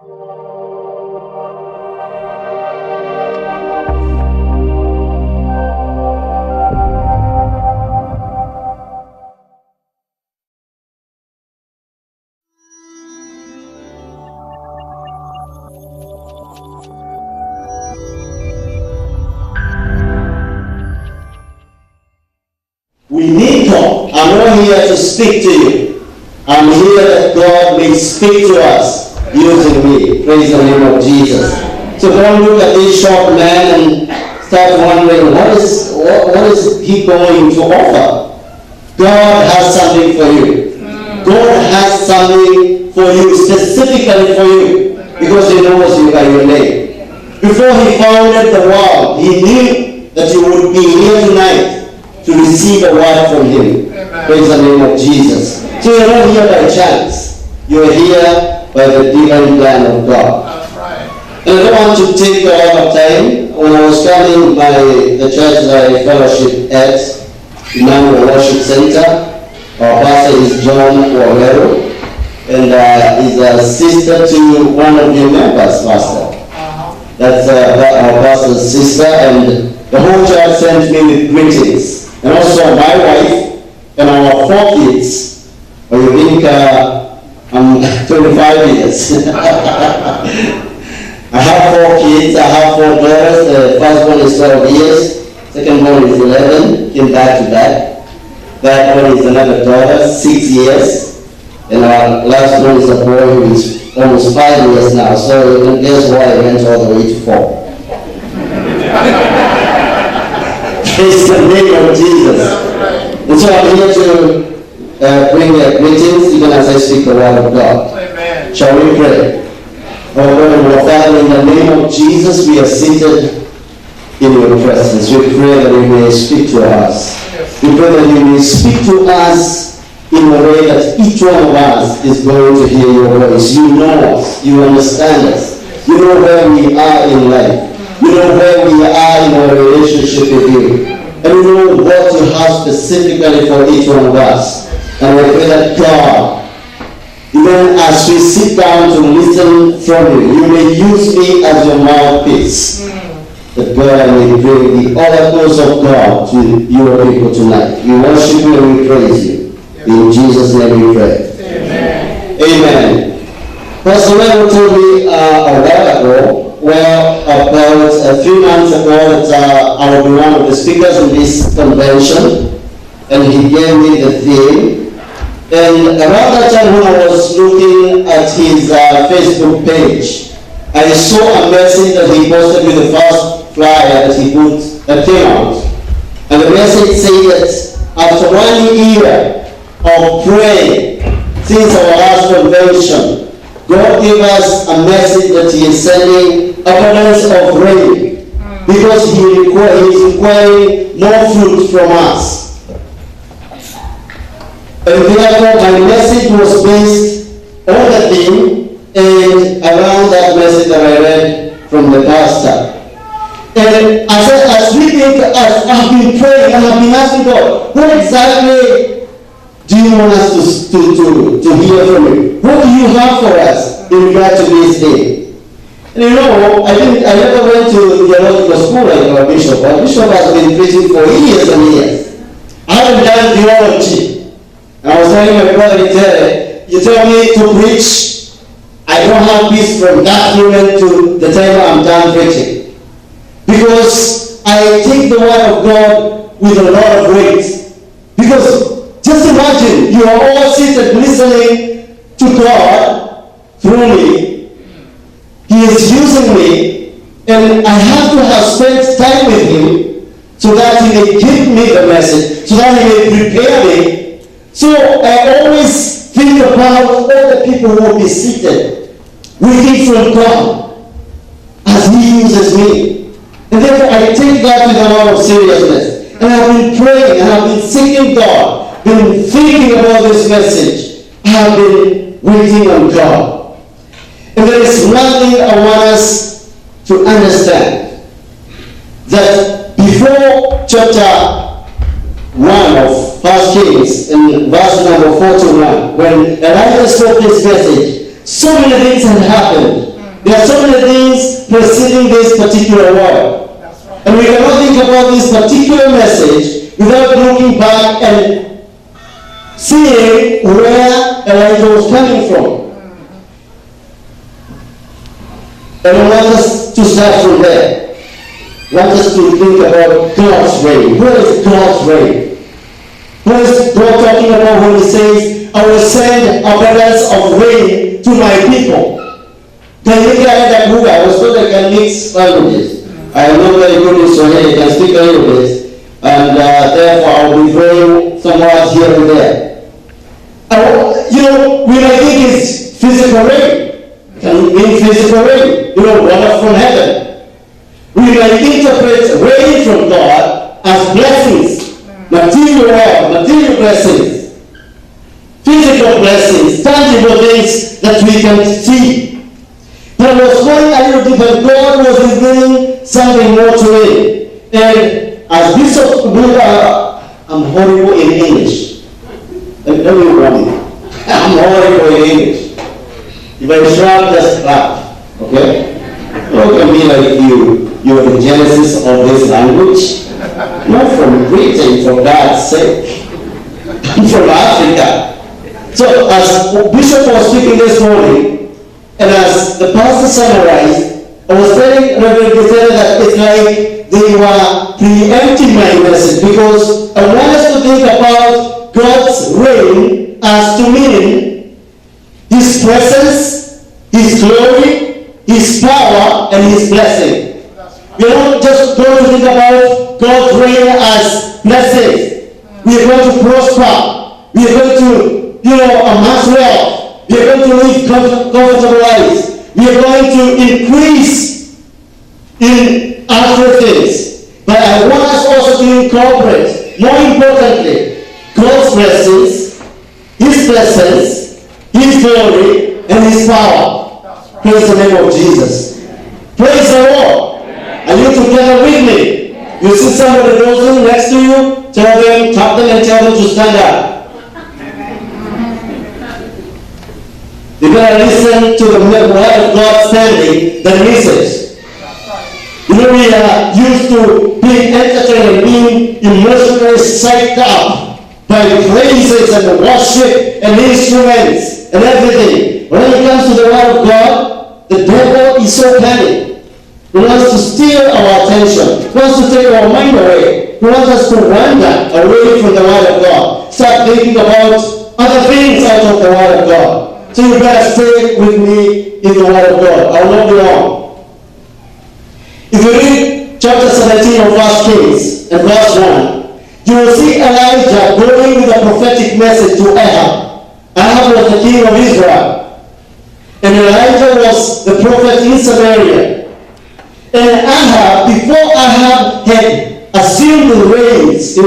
We need God. I'm not here to speak to you. I'm here that God may speak to us using me. Praise the name of Jesus. So don't look at this short man and start wondering, what is he going to offer? God has something for you. God has something for you, specifically for you, because he knows you by your name. Before he founded the world, he knew that you would be here tonight to receive a word from him. Amen. Praise the name of Jesus. So you're not here by chance. You're here by the divine plan of God. That's right. And I don't want to take a lot of time. When I was coming by the church that I fellowship at, Emmanuel Worship Center, our pastor is John Walero, and is a sister to one of your members, Pastor. That's our pastor's sister, and the whole church sent me with greetings. And also my wife and our 4 kids. Or you think I'm 25 years. I have 4 kids. I have 4 daughters. The first one is 12 years. Second one is 11. Came back to back. That one is another daughter, 6 years. And our last one is a boy who is almost 5 years now. So you can guess why I went all the way to 4. Praise the name of Jesus. And so I'm here to bring greetings even as I speak the word of God. Amen. Shall we pray? Our Lord and our Father, in the name of Jesus, we are seated in your presence. We pray that you may speak to us. We pray that you may speak to us in a way that each one of us is going to hear your voice. You know us. You understand us. You know where we are in life. You know where we are in our relationship with you. And you know what you have specifically for each one of us. And we pray that God, even as we sit down to listen from you, you may use me as your mouthpiece. That God, I may bring the oracles of God to your people tonight. We worship you and we praise you. In Jesus' name we pray. Amen. Amen. Pastor Weber told me a while ago, about a few months ago, that I will be one of the speakers in this convention, and he gave me the theme. And around that time when I was looking at his Facebook page, I saw a message that he posted with the first flyer that came out. And the message said that after 1 year of praying since our last convention, God gave us a message that he is sending abundance of rain because he is requiring more fruit from us. And therefore my message was based on the theme and around that message that I read from the pastor. And as we think, as I've been praying and I've been asking God, what exactly do you want us to hear from you? What do you have for us in regard to this day? And you know, I never went to theological school like our bishop. Our bishop has been preaching for years and years. I haven't done theology. And I was telling my brother, you tell me to preach, I don't have peace from that moment to the time I'm done preaching. Because I take the word of God with a lot of weight. Because just imagine, you are all seated listening to God through me. He is using me, and I have to have spent time with him so that he may give me the message, so that he may prepare me. So I always think about all the people who will be seated waiting from God as he uses me. And therefore I take that with a lot of seriousness. And I've been praying, and I've been seeking God, been thinking about this message. I have been waiting on God. And there is one thing I want us to understand. That before chapter 1 of 1 Kings, in verse number 41, when Elijah spoke this message, so many things had happened. There are so many things preceding this particular word. And we cannot think about this particular message without looking back and seeing where Elijah was coming from. And I want us to start from there. I want us to think about God's reign. Where is God's reign? What is God talking about when he says, I will send abundance of rain to my people? Can you get that book? I was told I can mix languages. I am not very good in Swahili. I can speak a little bit. And therefore I will be throwing some words here and there. We might think it's physical rain. It can mean physical rain. Water from heaven. We might interpret rain from God as blessings. Material wealth, material blessings, physical blessings, tangible things that we can see. But I was going a little deeper. God was revealing something more to me. And as Bishop Buddha, I'm horrible in English. Let me warn you. I'm horrible in English. If I shrug, just clap. Okay? Look at me like you're the genesis of this language. Not from Britain, for God's sake. From Africa. So as Bishop was speaking this morning, and as the pastor summarized, I was telling Reverend Gisela that it's like they were preempting my message, because I want us to think about God's reign as to meaning His presence, His glory, His power, and His blessing. We're not just going to think about God's reign as blessings. We are going to prosper. We are going to, amass wealth. We are going to live comfortable lives. We are going to increase in other things. But I want us also to incorporate, more importantly, God's blessings, His blessings, His glory, and His power. Praise the name of Jesus. Praise the Lord. Are you together with me? You see somebody dozing next to you, tap them and tell them to stand up. You're going to listen to the word of God standing, the message. We are used to being entertained and being emotionally psyched up by praises and worship and instruments and everything. When it comes to the word of God, the devil is so cunning. He wants to steal our attention. He wants to take our mind away. He wants us to wander away from the Word of God. Start thinking about other things out of the Word of God. So you better stay with me in the Word of God. I will not be long. If you read chapter 17 of 1 Kings and verse 1, you will see Elijah going with a prophetic message to Ahab. Ahab was the king of Israel. And Elijah was the prophet in Samaria. And Ahab, before Ahab had assumed the reins in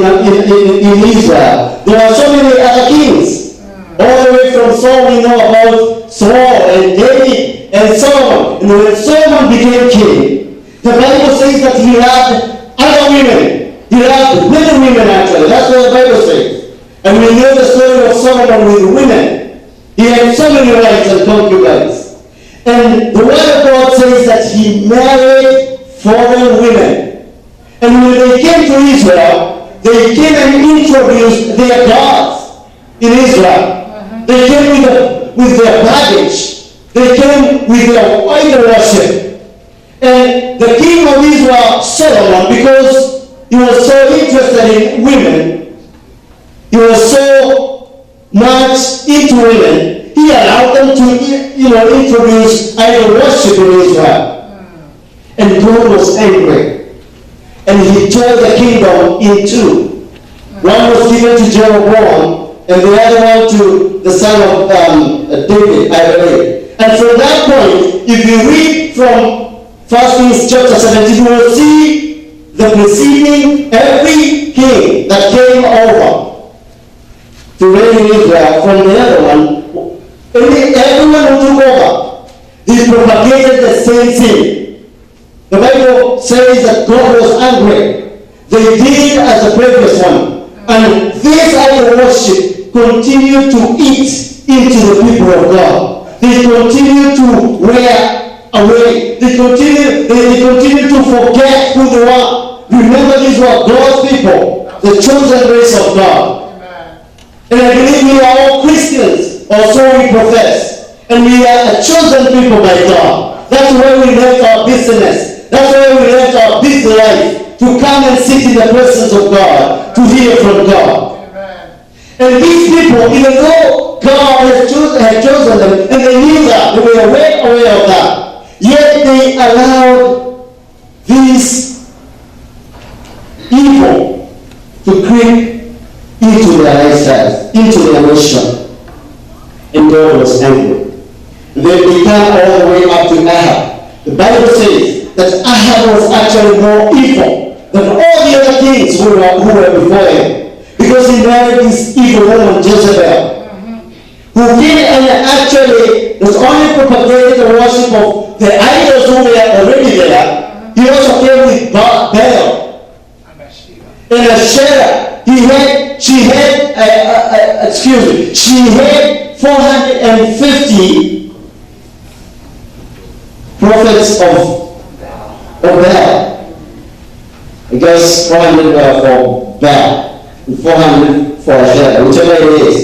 Israel, there were so many other kings. All the way from Saul, we know about Saul and David and Solomon. And when Solomon became king, the Bible says that he had other women. He had many women actually. That's what the Bible says. And we know the story of Solomon with women. He had so many wives and concubines. And the Word of God says that he married foreign women. And when they came to Israel, they came and introduced their gods in Israel. They came with their baggage. They came with their idol worship. And the king of Israel, Solomon, because he was so interested in women, he was so much into women, he allowed them to, introduce idol worship in Israel. And God was angry. And he tore the kingdom in two. One was given to Jeroboam, and the other one to the son of David, I believe. And from that point, if you read from 1 Kings chapter 17, you will see the preceding every king that came over to reign in Israel from the other one. Everyone who took over, he propagated the same thing. The Bible says that God was angry. They did as the previous one. And this idol worship continued to eat into the people of God. They continued to wear away. They continue to forget who they are. Remember, these were God's people, the chosen race of God. Amen. And I believe we are all Christians, or so we profess. And we are a chosen people by God. That's why we left our business. That's why we left our busy life to come and sit in the presence of God, to hear from God. Amen. And these people, even though God had chosen them, and they knew that, they were well aware of that, yet they allowed this evil to creep into their lifestyles, into their nation. And God was angry. They began all the way up to Ahab. The Bible says that Ahab was actually more evil than all the other kings who were before him. Because he married this evil woman, Jezebel, who came and actually not only propagated the worship of the idols who were already there, he also came with Baal and Asherah. She had 450 prophets of Baal. I guess 400 for Baal, and 400 for Asherah, whichever it is.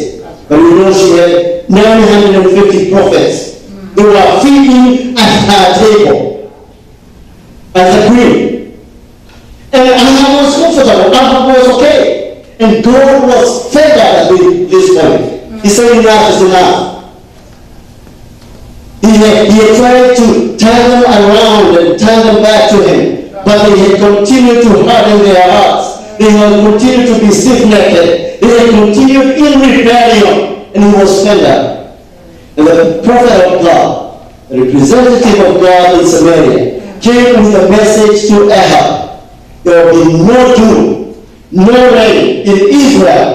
But you know she had 950 prophets. They were feeding at her table as a queen. And Ahab was comfortable. Ahab was okay. And God was fed up at this point. He said enough is enough. He had tried to turn them around and turn them back to him. But they had continued to harden their hearts. They had continued to be stiff-necked. They had continued in rebellion. And he was fed up. And the prophet of God, the representative of God in Samaria, came with a message to Ahab. There will be no doom, no rain in Israel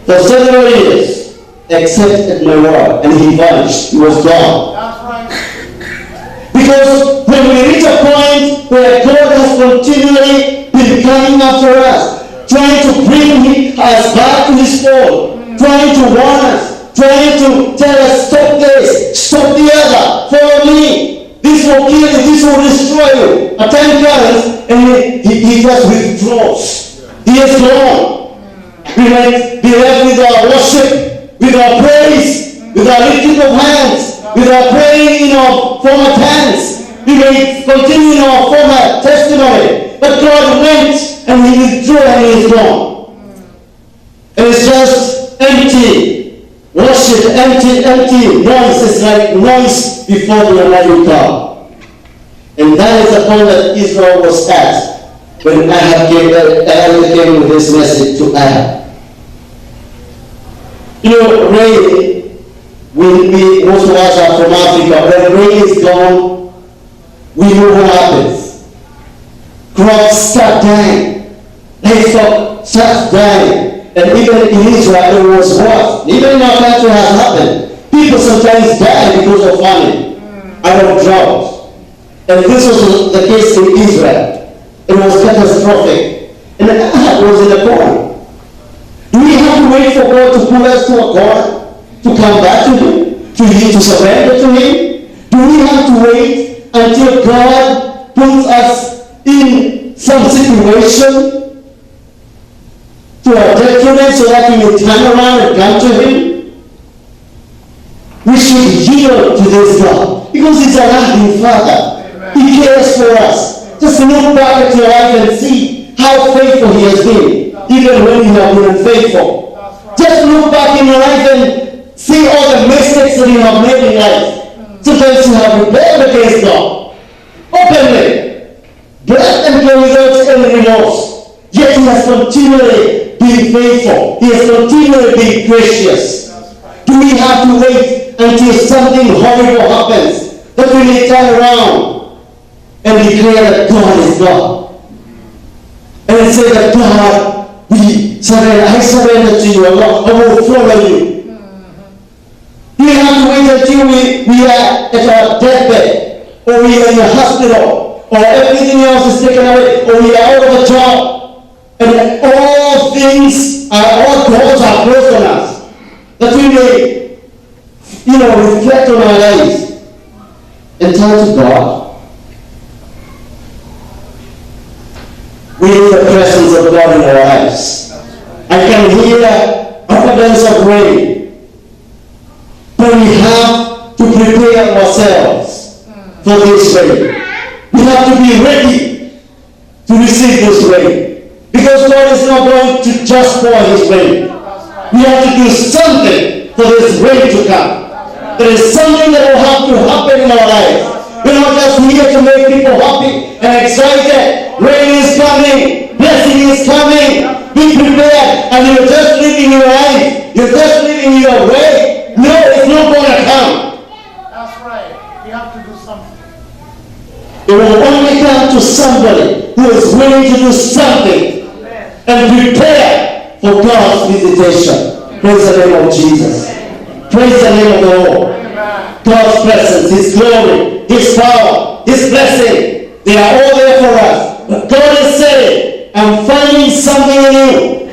for several years, except at my word. And he vanished. He was gone. That's right. Because when we reach a point where God has continually been coming after us, trying to bring us back to his fold, trying to warn us, trying to tell us, stop this, stop the other, follow me. This will kill you, this will destroy you. A time comes and he just withdraws. He is gone. We might be left with our worship, with our praise, with our lifting of hands, with our praying in our former tense. We may continue in our former testimony. But God went and he withdrew and he is gone. And it's just empty. Worship, empty noise. It's like noise before the Almighty God. And that is the point that Israel was at when Ahab came with this message to Ahab. You know, rain, most of us are from Africa. When rain is gone, we know what happens. Crops start dying. Livestock starts dying. And even in Israel, it was worse. Even in our country, it has happened. People sometimes die because of famine, out of drought. And this was the case in Israel. It was catastrophic. And Ahab was in a corner. Do we have to wait for God to pull us to a corner? To come back to him? To surrender to him? Do we have to wait until God puts us in some situation to our detriment so that we may turn around and come to him? We should yield to this God because he's a loving Father. Amen. He cares for us. Just look back at your life and see how faithful he has been, even when you have been unfaithful. Right. Just look back in your life and see all the mistakes that you have made in life. Sometimes you have rebelled against God openly, blessed and without any remorse. Yet he has continually been faithful. He has continually been gracious. Do we have to wait until something horrible happens that we may turn around and declare that God is God? And say that God, I surrender to you, Allah, I will follow you. Do we have to wait until we are at our deathbed, or we are in a hospital, or everything else is taken away, or we are out of a job, and all doors are closed on us, that we may, reflect on our lives. and turn to God. We need the presence of God in our lives. I can hear abundance of rain, but we have to prepare ourselves for this rain. We have to be ready to receive this rain, because God is not going to just pour His rain. We have to do something for this rain to come. There is something that will have to happen in our lives. We're not just here to make people happy and excited. Rain is coming. Blessing is coming. Be prepared. And you're just living your life. You're just living your way. No, it's not going to come. That's right. We have to do something. It will only come to somebody who is willing to do something. Amen. And prepare for God's visitation. Praise the name of Jesus. Praise the name of the Lord. Amen. God's presence, His glory, His power, His blessing, they are all there for us. But God is saying, I'm finding something in you.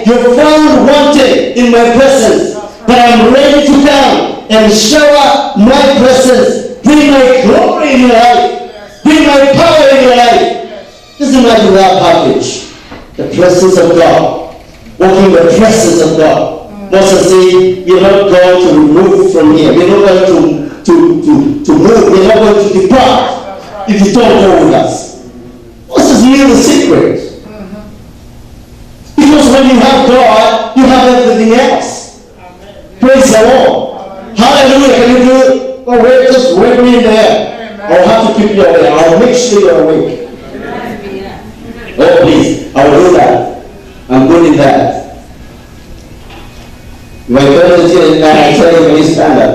You're found wanting in my presence, but I'm ready to come and shower my presence. Bring my glory in your life. Bring my power in your life. Just imagine that package. The presence of God. Walking the presence of God. Moses said, we're not going to move from here. We're not going to move. We're not going to depart if you don't go with us. Moses knew the secret. Because when you have God, you have everything else. Praise the Lord. Hallelujah. Can you do it? Oh, wait, just wait me in there. I'll have to keep you awake. I'll make sure you're awake. Oh, please. I'll do that. I'm good in that. If I go to jail and I tell you when you stand up,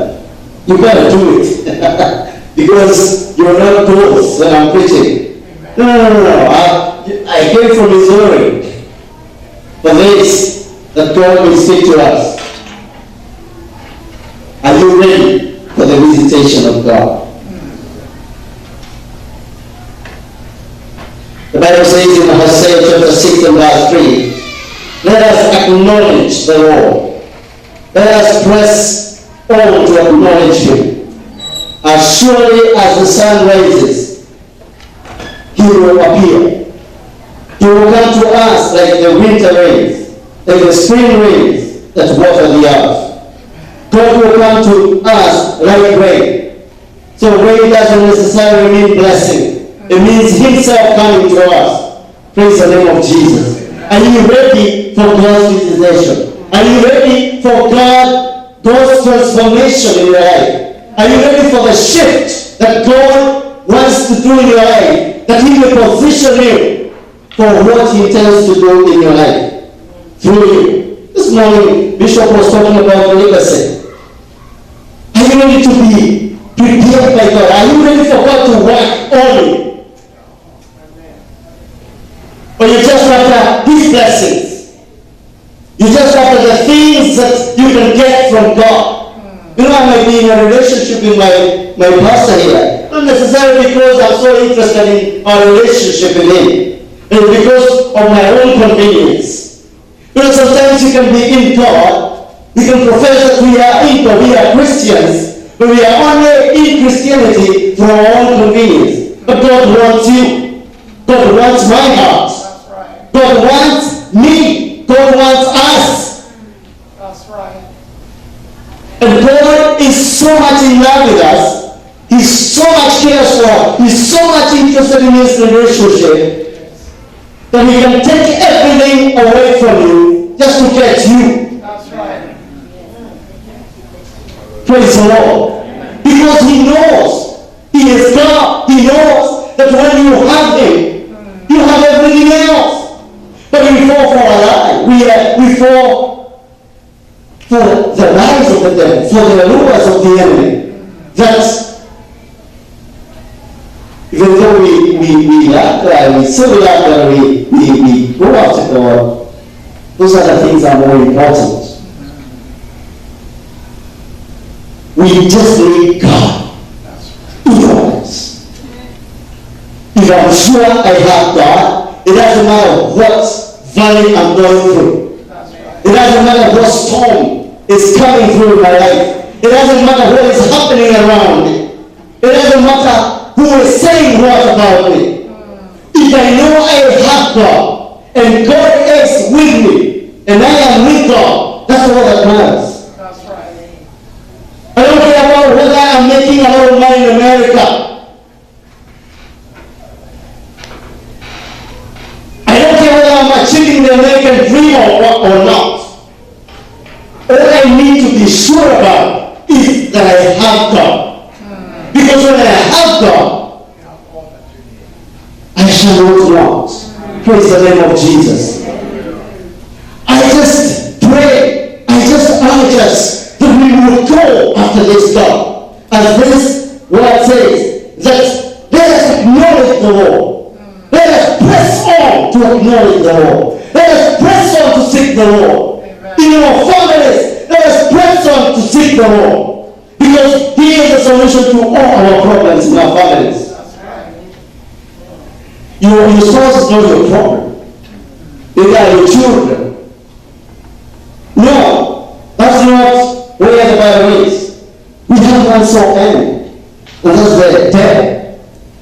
you better do it. Because you're not close when I'm preaching. No. I came from Missouri for this, that God will speak to us. Are you ready for the visitation of God? The Bible says in Hosea chapter 6 and verse 3, let us acknowledge the Lord. Let us press on to acknowledge Him. As surely as the sun rises, He will appear. He will come to us like the winter rains, like the spring rains that water the earth. God will come to us like rain. So rain doesn't necessarily mean blessing. It means Himself coming to us. Praise the name of Jesus. Are you ready for God's visitation? Are you ready for God's transformation in your life? Are you ready for the shift that God wants to do in your life? That He will position you for what He intends to do in your life through you. This morning, Bishop was talking about legacy. Are you ready to be prepared by God? Are you ready for God to work on you? Or you just after His blessings? You just after the things that you can get from God? You know, I might be in a relationship with my pastor here. Not necessarily because I'm so interested in our relationship with him. It's because of my own convenience. Because sometimes you can be in God. We can profess that we are in God, we are Christians, but we are only in Christianity for our own convenience. But God wants you. God wants my heart. God wants me. God wants us. That's right. And God is so much in love with us. He's so much cares for us. He's so much interested in His relationship that He can take everything away from you just to get you. That's right. Praise the Lord. Because He knows He is God. He knows that when you have Him, you have everything else. But we fall for a lie. We fall for the lies of the devil, for the lures of the enemy. That even though we lack that, we still lack that, we go after God, those other things are more important. We just need God in our lives. If I'm sure I have God, it doesn't matter what valley I'm going through. It doesn't matter what storm is coming through my life. It doesn't matter what is happening around me. It doesn't is saying what about me? If I know I have God, and God is with me, and I am with God, that's all that matters. That's right. I don't care about whether I'm making a lot of money in America. I don't care whether I'm achieving the American dream or not. All I need to be sure about is that I have God. Because when I have God, I shall not want. Praise the name of Jesus. I just pray, I just urge us that we will go after this God. As this word says, that let us acknowledge the Lord. Let us press on to acknowledge the Lord. Let us press on to seek the Lord. In our families, let us press on to seek the Lord. Because He is the solution to all our problems in our families. Your source is not your problem. They are your children. No, that's not where the Bible is. We have one sole enemy, and that's the devil.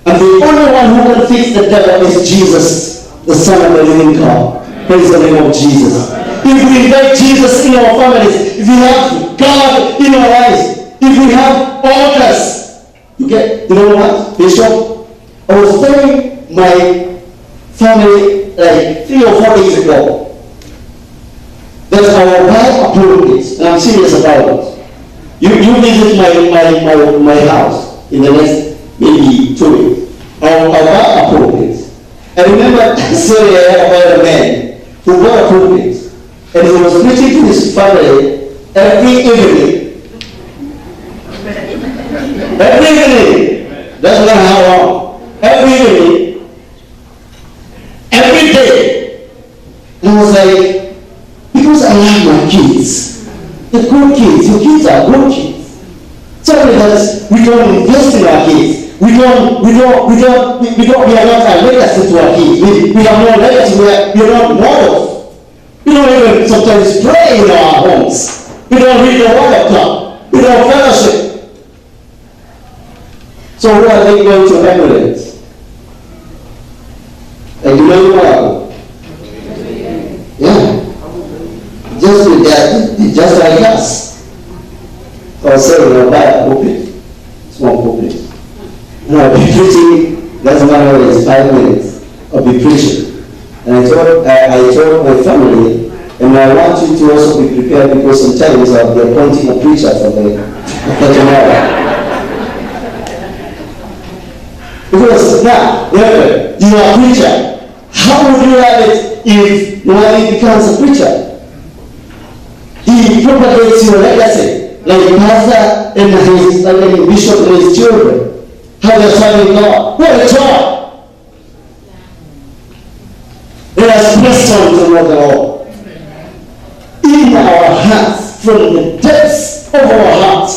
And the only one who can fix the devil is Jesus, the Son of the living God. Praise the name of Jesus. If we invite Jesus in our families, if we have God in our lives, if we have altars, you know what, Bishop? I was telling my family like 3 or 4 days ago that I will buy a pulpit, and I'm serious about it. You visit my house in the next maybe 2 weeks. I'll buy a pulpit. I remember a story I had about a man who bought a pulpit, and he was preaching to his family every evening. Every evening. That's not how long. Every evening. Every day. And I was like, because I love my kids. They're good kids. Your kids are good kids. Sorry that we don't invest in our kids. We are not a legacy to our kids. We have no legacy. We are not models. We don't even sometimes pray in our homes. We don't read the Word of God. We don't fellowship. So who are they going to emulate? Like Emmanuel. Yeah. Just like us. So I said, we'll buy a pulpit. Small pulpit. And I'll be preaching, doesn't matter whether it's 5 minutes. I'll be preaching. And I told my family, and I want you to also be prepared because sometimes I'll be appointing a preacher for tomorrow. Because now, remember, you are a preacher. How would you have it if nobody becomes a preacher? He propagates your legacy, like Pastor and his bishop and his children. How they're serving God. What a job! Let us press on to know the Lord. In our hearts, from the depths of our hearts,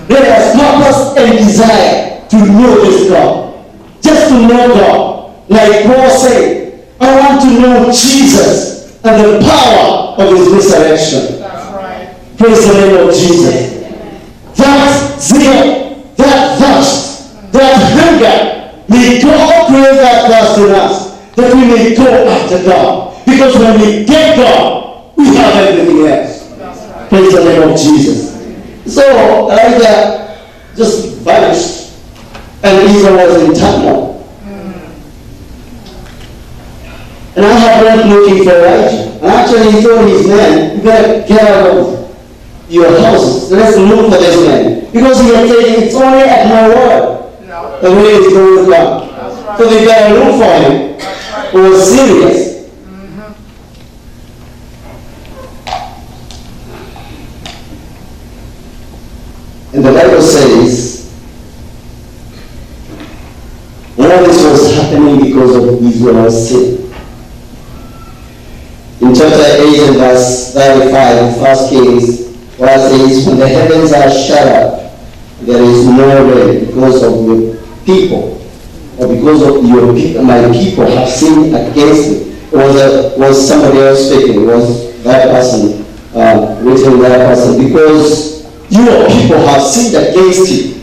let us purpose and desire to know this God. Just to know God. Like Paul said, I want to know Jesus and the power of His resurrection. That's right. Praise the name of Jesus. That zeal, that thirst, that hunger, may God create that thirst in us, that we may go after God. Because when we get God, we have everything else. Right. Praise the name of Jesus. So Elijah just vanished. And Israel was in turmoil. And Ahab went looking for Elijah. And actually he told his men, you better get out of your houses. Let's look for this man. Because he had said, it's only at my word. No. The way is going down. Right. So they better look for him. Right. He was serious. And the Bible says, all this was happening because of Israel's sin. In chapter 8 and verse 35, 1 Kings, where it says, when the heavens are shut up, there is no rain because of your people, or because of your people, my people have sinned against me. It was somebody else speaking. It was that person, written that person, because your people have sinned against you.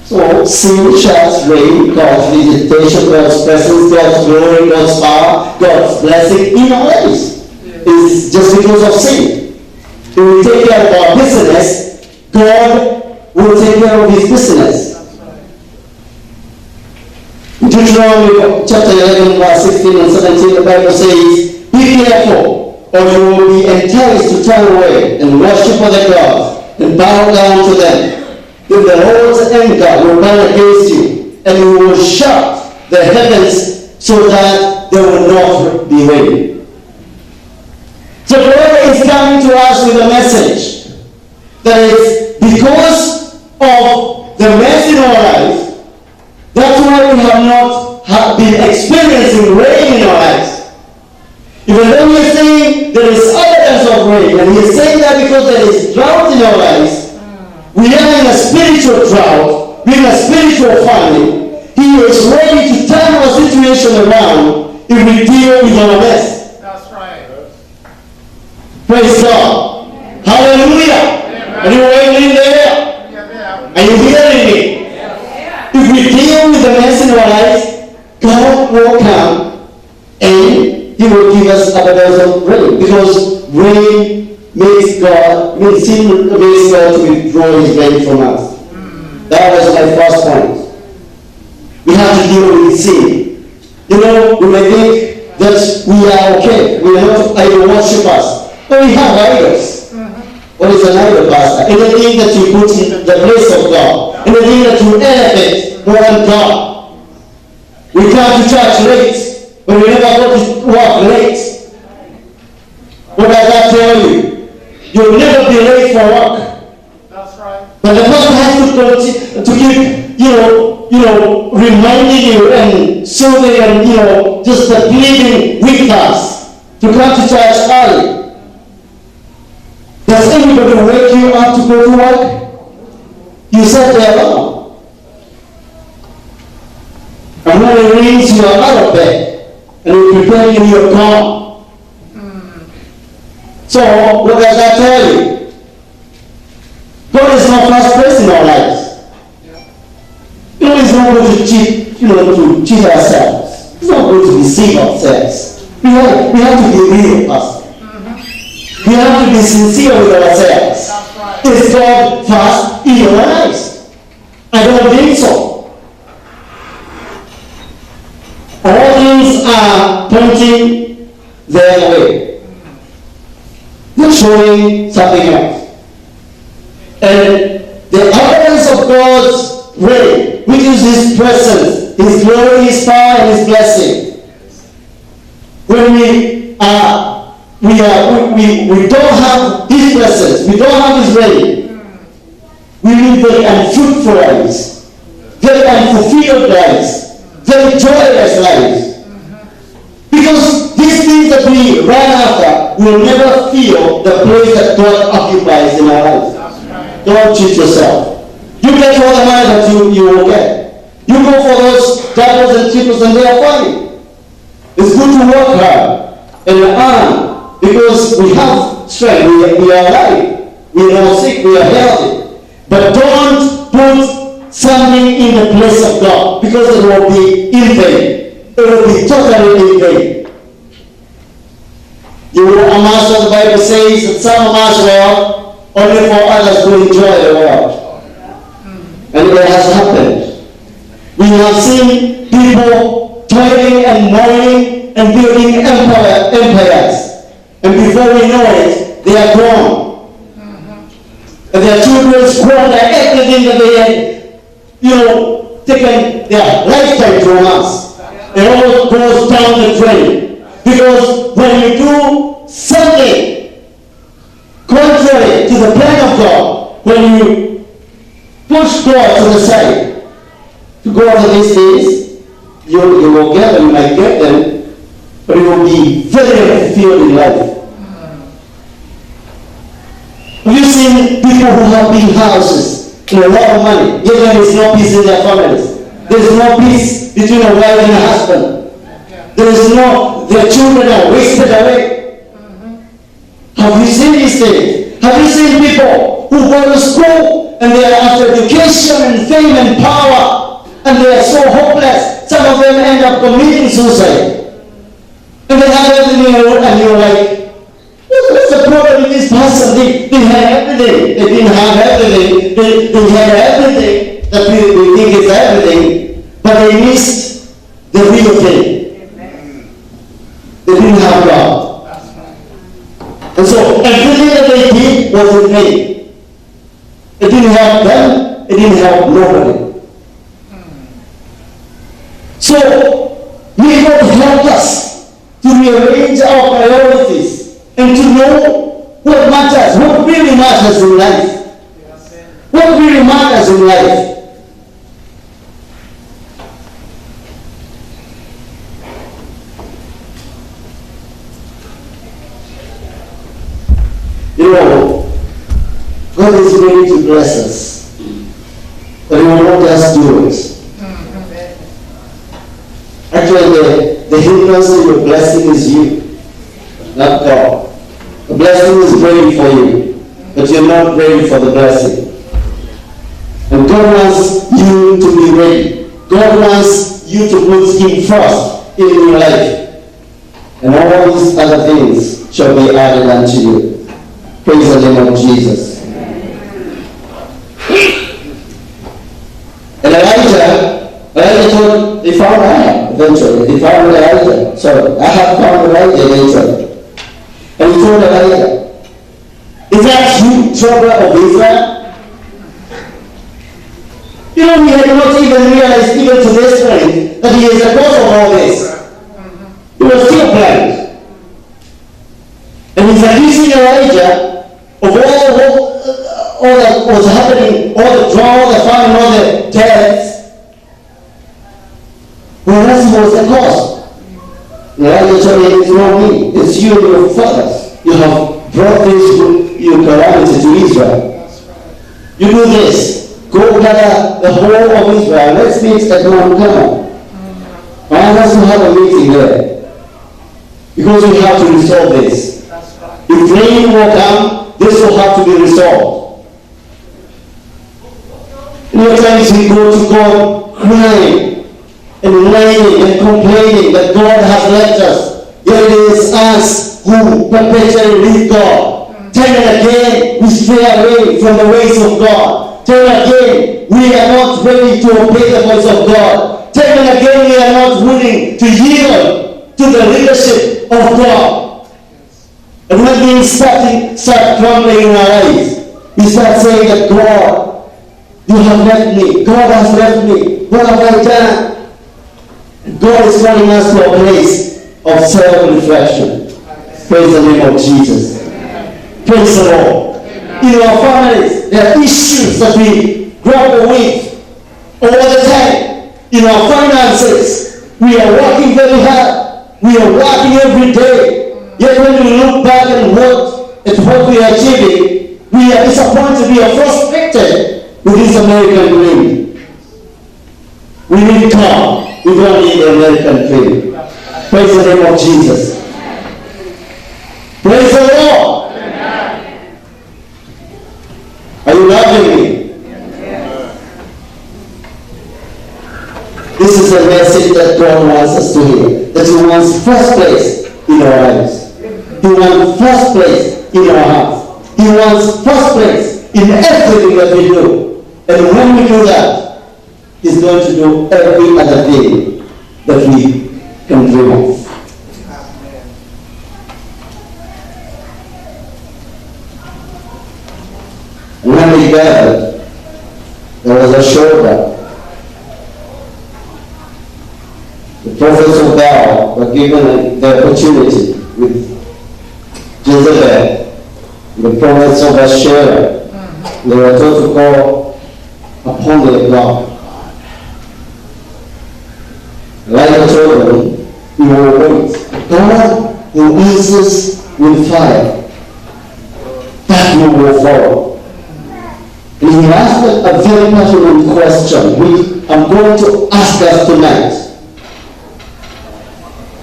So, sin, shouts, rain, God's visitation, God's presence, God's glory, God's power, God's blessing in our lives. It's just because of sin. If we take care of our business, God will take care of his business. Deuteronomy chapter 11, verse 16 and 17, the Bible says, be careful, or you will be enticed to turn away and worship other gods and bow down to them. If the Lord's anger will burn against you, and you will shut the heavens so that there will not be rain. So the Lord is coming to us with a message that is because of the mess in our life, that's why we have not been experiencing rain in our lives. Even though we are saying there is evidence of rain, and he is saying that because there is drought in our lives, we are in a spiritual drought, we are in a spiritual famine. He is ready to turn our situation around if we deal with our mess. That's right. Praise God. Amen. Hallelujah. Amen. Are you waiting there? Yeah. Are you hearing me? Yeah. If we deal with the mess in our lives, God will come and he will give us abundance of rain. Because rain makes God to withdraw his rain from us. That was my first point. We have to deal with sin. You know, we may think that we are okay. We are not idol worshippers. But we have idols. What is an idol, Pastor? Anything that you put in the place of God. Anything that you elevate more than God. We come to church late, but we never go to work late. What does that tell you? You'll never be late for work. That's right. But the pastor has to keep, reminding you and serving and, just pleading with us to come to church early. Does anybody wake you up to go to work? You set the alarm. And when it rings, you are out of bed and you're preparing your car. So, what does that tell you? God is not first place in our lives. He's not going to cheat ourselves. He's not going to deceive ourselves. We have to be real, Pastor. We have to be sincere with ourselves. Right. Is God first in our lives? I don't think so. All things are pointing their way. They're showing something else. And the evidence of God's reign, which is his presence, his glory, his power, and his blessing. When we don't have his presence, we don't have his reign, we live very unfruitful lives, very unfulfilled lives, very joyless lives. Because these things that we run after will never feel the place that God occupies in our lives. Don't cheat yourself. You get all the money that you will get. You go for those doubles and triples and they are fine. It's good to work hard and earn because we have strength. We are alive. We are not sick. We are healthy. But don't put something in the place of God because it will be in vain. It will be totally in vain. You will amass what the Bible says that some amass wealth only for others to enjoy the world. And it has happened. We have seen people toiling and moiling and building empires. And before we know it, they are gone. And their children squander everything that they had, taken their lifetime from us. It all goes down the drain. Because when you do something contrary to the plan of God, when you push God to the side to go after these things, you will get them, you might get them, but you will be very fulfilled in life. Have you seen people who have big houses and a lot of money, yet there is no peace in their families? There is no peace between a wife and a husband. There is their children are wasted away. Have you seen these things? Have you seen people who go to school and they are after education and fame and power, and they are so hopeless. Some of them end up committing suicide. And they have everything and you're like, what's the problem with this person? They had everything. They didn't have everything. They had everything that we think is everything, but they missed the real thing. They didn't have God. And so everything that they did was in vain. It didn't help them. It didn't help nobody. So may God help us to rearrange our priorities and to know what matters, what really matters in life. What really matters in life. You know, God is ready to bless us, but He will not just do it. Actually, the hindrance to your blessing is you, not God. The blessing is ready for you, but you're not ready for the blessing. And God wants you to be ready. God wants you to put Him first in your life. And all these other things shall be added unto you. Praise the name of Jesus. And Elijah told, they found Ahab eventually. They found Elijah. Sorry, Ahab found Elijah eventually. And he told Elijah, is that you, trouble of Israel? You know, he had not even realized, even to this point, that he is the cause of all this. He was still blind. And he's accusing Elijah of all that was happening, all the drama, all the famine, all the deaths. Whereas he was the cause. Elijah told him, it's not me, it's you and your fathers. You have brought this your calamity to Israel. You do this. Go gather the whole of Israel. Let's meet at Mount Carmel. I want us to have a meeting there. Because we have to resolve this. If rain will come, this will have to be resolved. Many times we go to God crying and whining and complaining that God has left us. Yet it is us who perpetually leave God. Time and again we stray away from the ways of God. Time and again we are not ready to obey the voice of God. Time and again we are not willing to yield to the leadership of God. And when things start crumbling in our lives, we start saying that God, you have left me. God has left me. What have I done? God is calling us to a place of self-reflection. Praise the name of Jesus. Praise the Lord. In our families, there are issues that we grapple with all the time. In our finances, we are working very hard. We are working every day. Yet when we look back at what we are achieving, we are disappointed, we are frustrated with this American dream. We need God. We don't need the American dream. Praise the name of Jesus. Praise the Lord. Amen. Are you loving me? This is a message that God wants us to hear. That He wants first place in our lives. He wants first place in our hearts. He wants first place in everything that we do. And when we do that, He's going to do every other thing that we can dream of. And when they gathered, there was a shoulder. The prophets of Baal were given the opportunity with Jezebel, the prophets of Asherah. They were told to go upon their God. Elijah told them, we will wait. God who answers with fire, that we will follow. And he asked a very pertinent question, which I'm going to ask us tonight.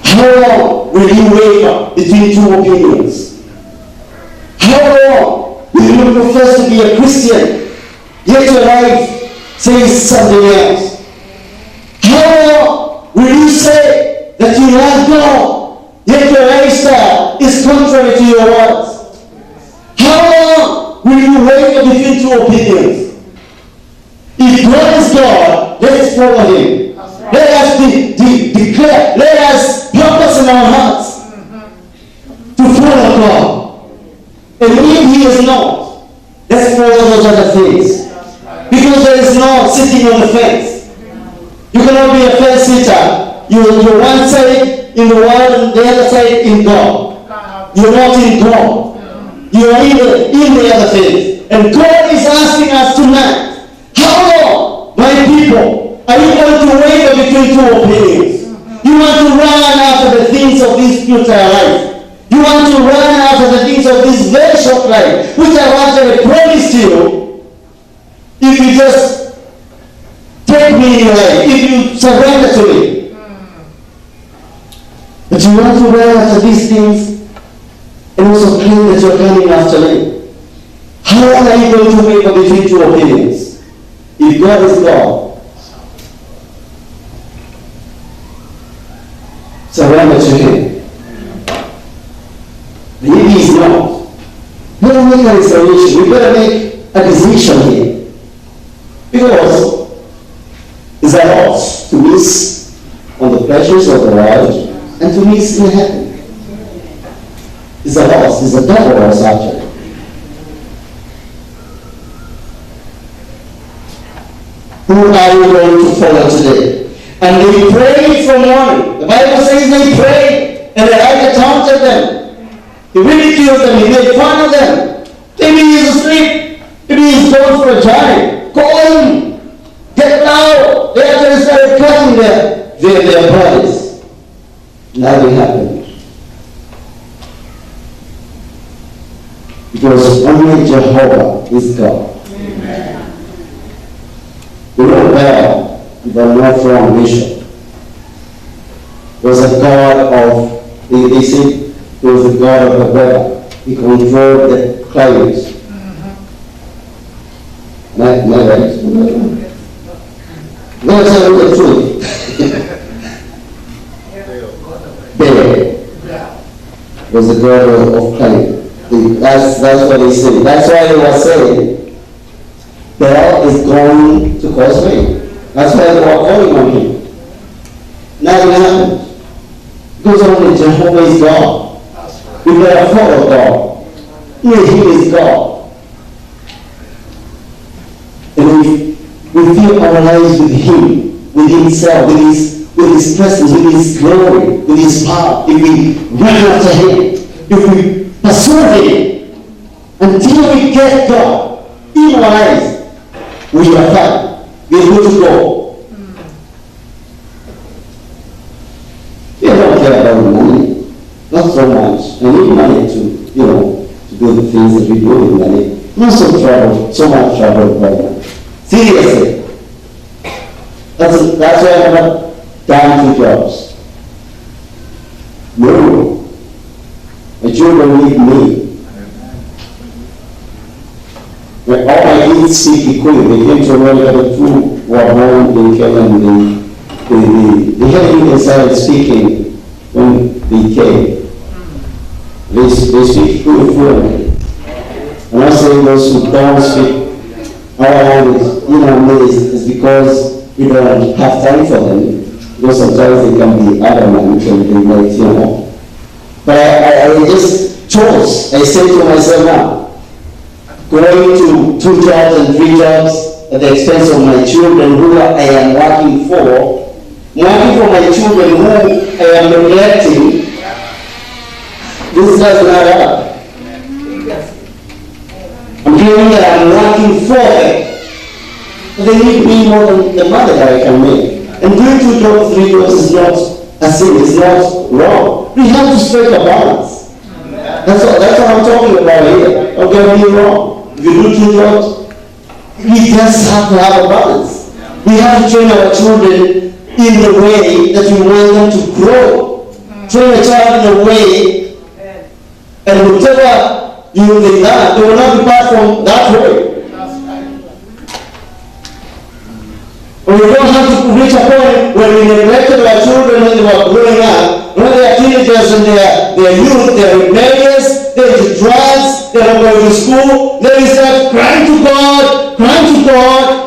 How long will you waver between two opinions? How long will you profess to be a Christian, yet your life says something else. How will you say that you love God, yet your lifestyle is contrary to your words? How long will you waver between two opinions? If God is God, let's follow Him. Let us declare, let us purpose in our hearts to follow God. And if He is not, let's follow those other things. Because there is no sitting on the fence. You cannot be a fence sitter. You're one side in the world and the other side in God. You're not in God. You are in the other things. And God is asking us tonight, how long, my people, are you going to waver between two opinions? You want to run after the things of this future life. You want to run after the things of this very short life, which I want to promise you. If you just take me in your life, if you surrender to me. But you want to run after these things and also claim that you're coming after me. How long are you going to waver between two opinions? If God is God, surrender to Him. But if He is not, we better make a reservation. We better make a decision here. Because it's a loss to miss on the pleasures of the world and to miss in heaven. It's a loss, it's a double loss actually. Who are you going to follow today? And they prayed from morning. The Bible says they prayed and the Elijah taunted them. He ridiculed them, he made fun of them. Maybe he's asleep, maybe he's gone for a journey. Call him. Get out. They actually started cutting their bodies. Nothing happened. Because only Jehovah is God. Amen. You know God, but not from nation. Was a God of, they say, he was a God of the weather. He controlled the clouds. Am I right? No, tell me the truth. Baal was the god of climate. That's what they say. That's why they were saying, Baal is going to cause rain. That's why they were calling on him. Nothing happened. Because only Jehovah is God. We better follow God. He is God. And we fill our lives with Him, with Himself, with His presence, with His glory, with His power. If we run after Him, if we pursue Him, until we get God in our lives, we are fine. We are good to go. We don't care about money, not so much. I need money to do the things that we do with money. Not so much trouble right now. Seriously. That's why I'm not down to jobs. No. My children need me. When all my kids speak Kikuyu, they came to America, the two were born in Kenya, and they hadn't even started speaking when they came. They speak Kikuyu fluently. I'm not saying those who don't speak our language, is because we don't have time for them. Because sometimes they can be adamant and they might, But I just chose. I said to myself now, going to 2 jobs and 3 jobs at the expense of my children who I am working for my children who I am neglecting, this does not happen. I'm hearing that I'm working for them. But they need me more than the money that I can make. And doing 2 jobs, 3 jobs is not a sin, it's not wrong. We have to strike a balance. That's what I'm talking about here. Don't get me wrong. If you do 2 jobs, we just have to have a balance. We have to train our children in the way that we want them to grow. Train a child in a way, and whatever you will learn, they will not depart from that way. We don't have to reach a point where we neglected our children when they were growing up. When they are teenagers and they are youth, they are rebellious, they are into drugs, they are not going to school. Then we start crying to God,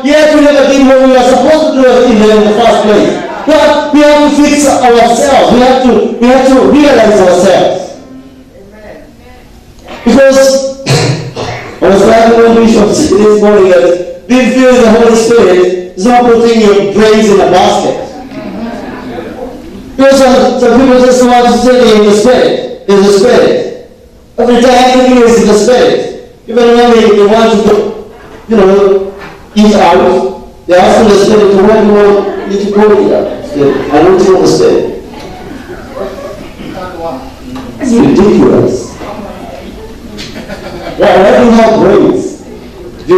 Yes, we never did what we were supposed to do in the first place. But we have to fix ourselves. We have to realize ourselves. Because I was telling one bishop this morning that being filled with the Holy Spirit is not putting your brains in a basket. Because some people just want to study in the Spirit. In the Spirit. Every time everything is in the Spirit. Even when they want to go, eat out, they ask the Spirit, where do you need to go here? I want to go to the Spirit. It's ridiculous. Why do you have brains? You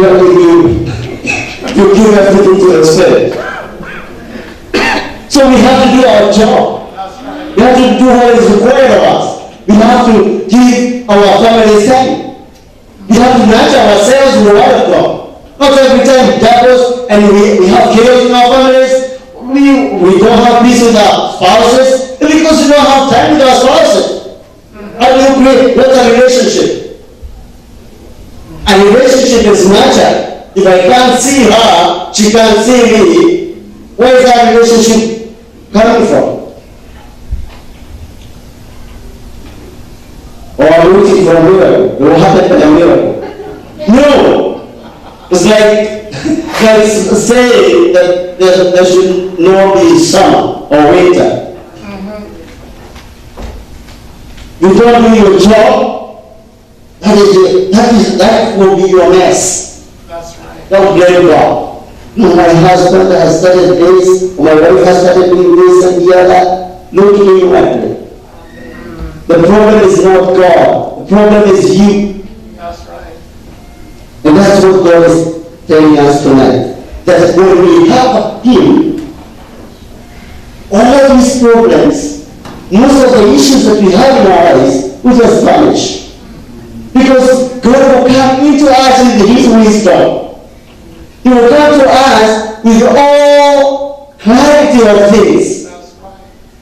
give everything to the Spirit. So we have to do our job. We have to do what is required of us. We have to give our families time. We have to nurture ourselves in the Word of God. Not every time devils and we have chaos in our families. We don't have peace with our spouses. Because we don't have time with our spouses. How do you create? What's a relationship? A relationship is nurtured. If I can't see her, she can't see me. Where is that relationship coming from? Or I'm looking for a miracle. It will happen by a miracle. No! It's like say that there should not be summer or winter. You don't do your job, that will be your mess. Don't blame God. No, my husband has started this, or my wife has started doing this and the other. Look at you and the problem is not God. The problem is you. That's right. And that's what God is telling us tonight. That when we have Him, all these problems, most of the issues that we have in our lives, we just vanish. Because God will come into us with His wisdom. He will come to us with all clarity of things.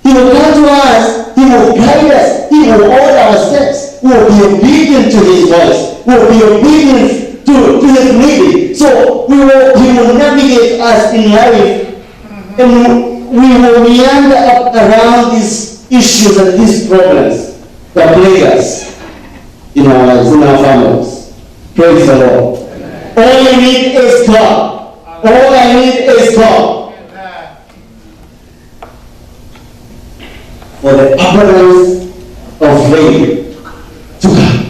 He will come to us, He will guide us, He will order our steps. We will be obedient to His voice. We will be obedient to His leading. So He will navigate us in life, and we will meander up around these issues and these problems that plague us in our lives, in our families. Praise the Lord. All I need is God. All I need is God. For the abundance of rain to come.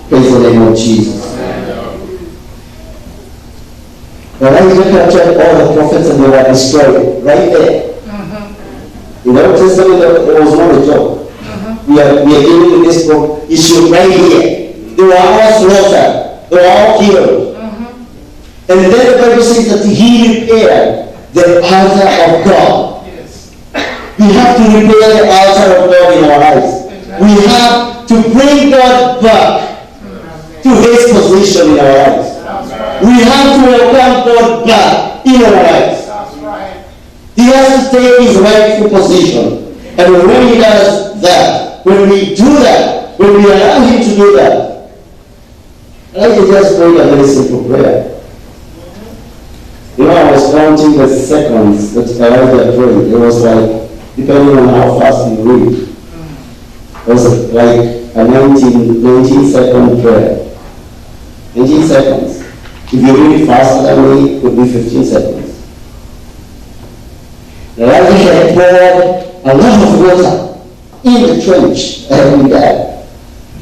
Praise the name of Jesus. Elijah captured all the prophets and they were destroyed right there. In the Old Testament, there was not a joke. We are dealing with this issue right here. They were all slaughtered. They were all killed. And then the Bible says that He repaired the altar of God. Yes. We have to repair the altar of God in our lives. We have to bring God back to His position in our lives. We have to welcome God back in our lives. He has to take His rightful position. And when He does that, when we do that, when we allow Him to do that, I just prayed a very simple prayer. I was counting the seconds that Elijah prayed. It was like, depending on how fast you read, it was like a 19-second prayer. 19 seconds. If you read faster than me, it would be 15 seconds. Elijah had poured a lot of water in the trench that he died.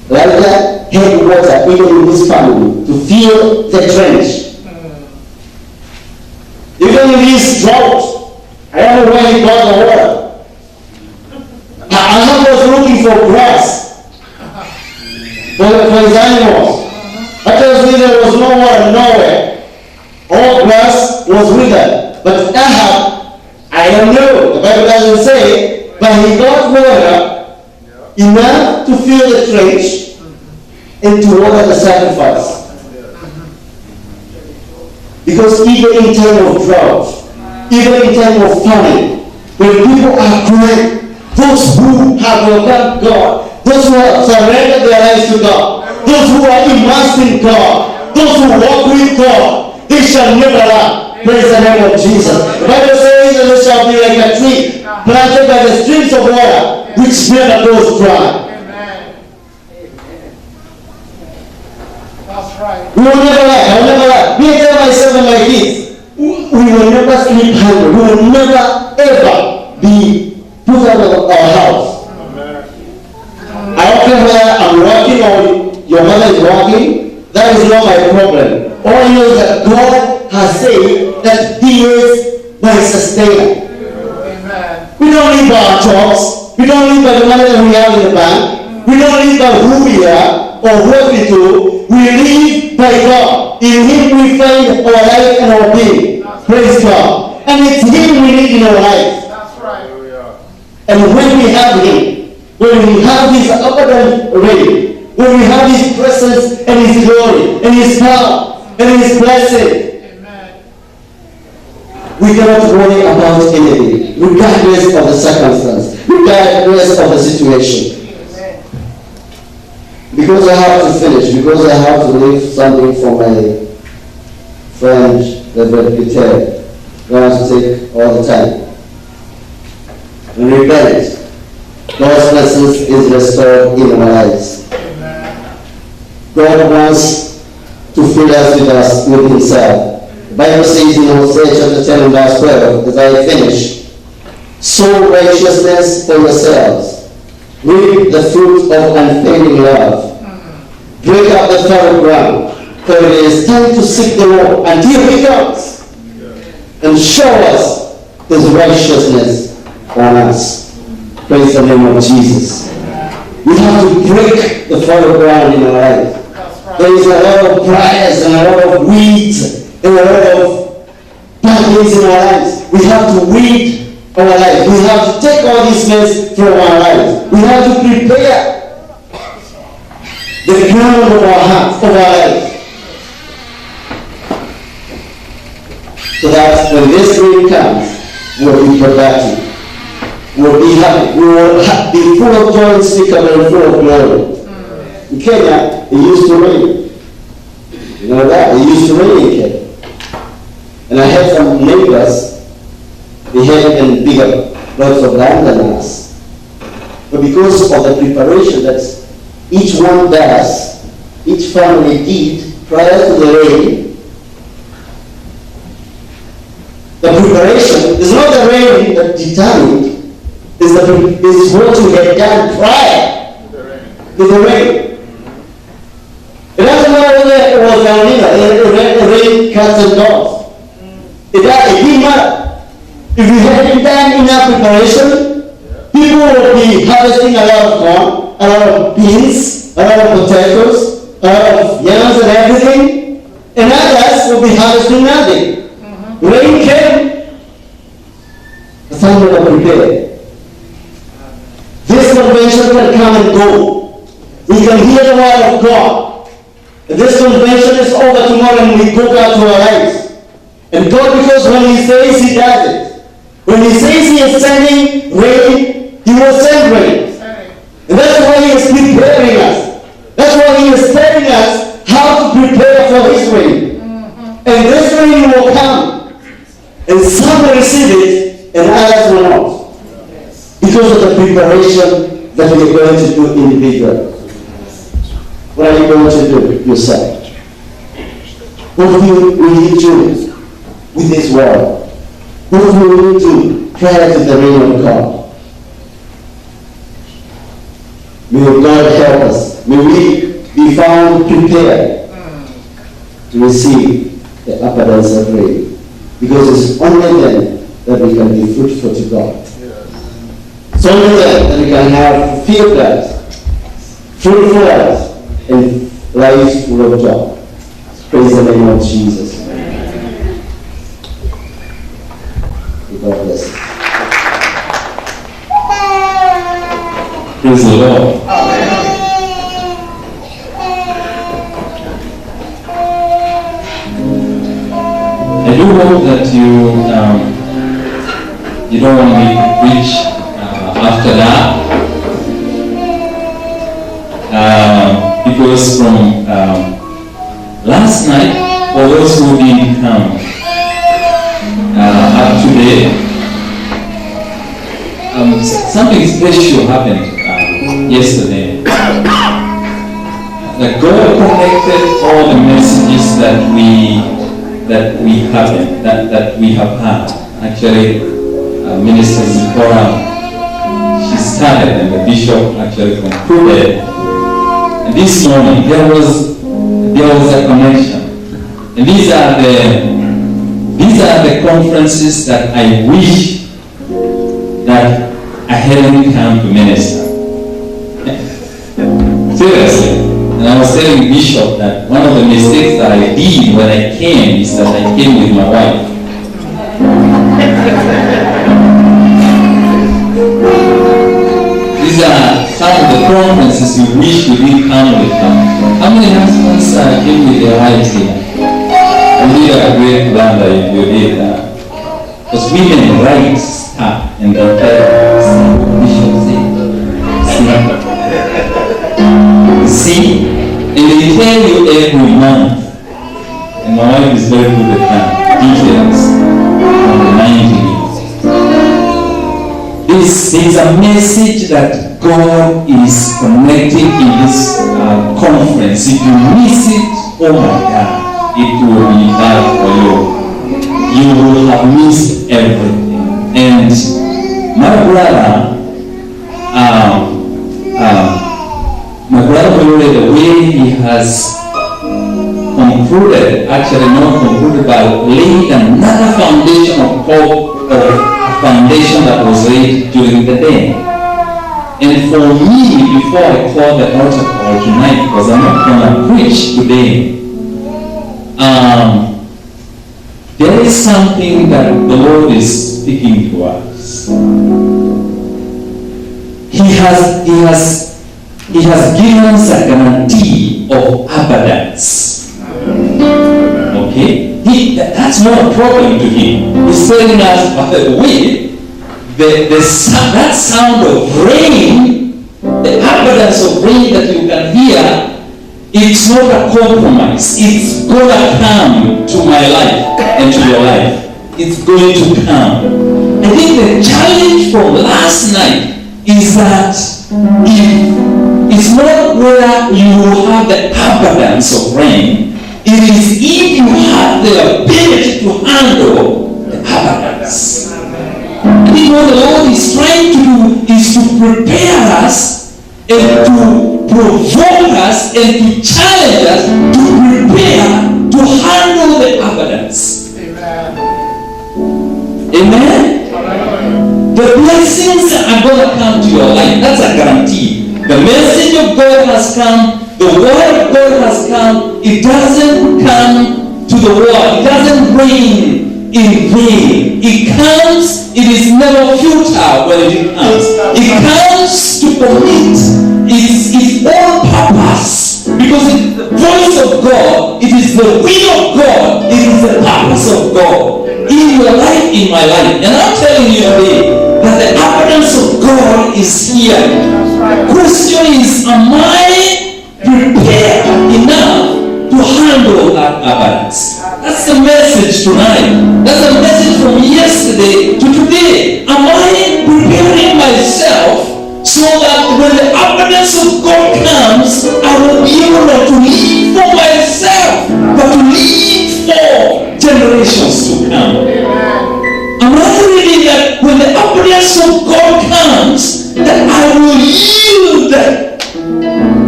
Elijah had water even in his family to fill the trench. Even in this drought, I don't know where he got the water. Ahab was looking for grass for his animals. Actually, there was no water nowhere. All grass was withered. But Ahab, I don't know, the Bible doesn't say, but he got water enough to fill the trench and to water the sacrifice. Because even in time of drought, even in time of famine, when people are crying, those who have welcomed God, those who have surrendered their lives to God, those who are immersed in God, those who walk with God, they shall never lack. Praise the name of Jesus. The Bible says that they shall be like a tree planted by the streams of water, which never goes dry. That's right. We will never lack. I will never lack. Me, I tell myself and my kids, we will never sleep hungry. We will never ever be put out of our house. I don't care whether I'm working or your mother is working. That is not my problem. All I know is that God has said that He is my sustainer. Amen. We don't live by our jobs. We don't live by the money that we have in the bank. We don't live by who we are or what we do. We live by God. In Him we find our life and our being. Praise God. And it's Him we need in our life. That's right. And when we have Him, when we have His abundant rain, when we have His presence and His glory and His power and His blessing, Amen. we cannot worry about anything, regardless of the circumstance, regardless of the situation. Amen. Because I have to finish, because I have to leave something for my friend, Reverend Peter, who wants to take all the time. And repent. God's presence is restored in our lives. Amen. God wants to fill us with Himself. The Bible says in Hosea chapter 10 and verse 12, as I finish, sow righteousness for yourselves, reap the fruit of unfailing love, break up the fallow ground, for it is time to seek the Lord until He comes and show us His righteousness on us. Praise the name of Jesus. We have to break the fallow ground in our life. That's right. There is a lot of briars and a lot of weeds and a lot of bad things in our lives. We have to weed our life. We have to take all these mess from our lives. We have to prepare the ground of our hearts, of our life. So that when this rain comes, we'll be productive. We'll be happy. We will be full of joy and unspeakable and full of glory. In Kenya, it used to rain. You know that? It used to rain in Kenya. And I had some neighbors, they had even bigger plots of land than us. But because of the preparation that each one does, each family did prior to the rain, the preparation is not the rain that determined, is what you had done prior to the rain. It doesn't matter whether it was El Nino, the rain cuts and dogs. It didn't matter. If you hadn't done enough preparation, people would be harvesting a lot of corn, a lot of beans, a lot of potatoes, a lot of yams and everything, and others would be harvesting nothing. Rain came, the sun would have prepared. This convention can come and go. We can hear the word of God. This convention is over tomorrow and we go back to our lives. And God, because when He says, He does it. When He says He is sending rain, He will send rain. And that's why He is preparing us. That's why He is telling us how to prepare for His rain. And this rain will come. And some will receive it and others will not. Because of the preparation that we are going to do individually. What are you going to do yourself? What will you do with this world? What will you do prior to the reign of God? May God help us. May we be found prepared to receive the abundance of rain. Because it's only then that we can be fruitful to God. It's only then that we can have field lives, fruitful lives, and lives full of joy. Praise the name of Jesus. God bless you. Praise the Lord. I do hope that you You don't want me to preach after that. Because from last night, for those who didn't come up today, something special happened yesterday. That God connected all the messages that we have had. Actually, Minister Zipporah, she started and the bishop actually concluded. And this morning there was a connection. And these are the conferences that I wish that I hadn't come to minister. Seriously. And I was telling Bishop that one of the mistakes that I did when I came is that I came with my wife. These are some of the conferences you wish you didn't come with them. How many husbands came with their wives here? You did a great blunder if you did that. Because women write stuff and they tell Bishop, see, and they tell you every month. And my wife is very good at that. Details from the 90s. This is a message that God is connecting in this conference. If you miss it, oh my God, it will be bad for you. You will have missed everything. And my brother, the way he has concluded, actually not concluded, but laid another foundation of hope, a foundation that was laid during the day. And for me, before I call the altar call tonight, because I'm not going to preach today, there is something that the Lord is speaking to us. He has given us a guarantee of abundance. Okay? That's not a problem to him. He's telling us, by the way, that sound of rain, the abundance of rain that you can hear, it's not a compromise. It's going to come to my life and to your life. It's going to come. I think the challenge from last night is that it's not whether you will have the abundance of rain. It is if you have the ability to handle the abundance. I think what the Lord is trying to do is to prepare us and to provoke us and to challenge us to prepare to handle the abundance. Amen? The blessings are going to come to your life. That's a guarantee. The message of God has come. The word of God has come. It doesn't come to the world. It doesn't rain in vain. It comes. It is never futile when it comes. It comes to commit its own purpose. Because it's the voice of God. It is the will of God. It is the purpose of God. In your life, in my life. And I'm telling you today that the abundance of God is here. Question is, am I prepared enough to handle that abundance? That's the message tonight. That's the message from yesterday to today. Am I preparing myself so that when the abundance of God comes, I will be able not to live for myself, but to live for generations to come? Am I ready that when the abundance of God comes, that I will yield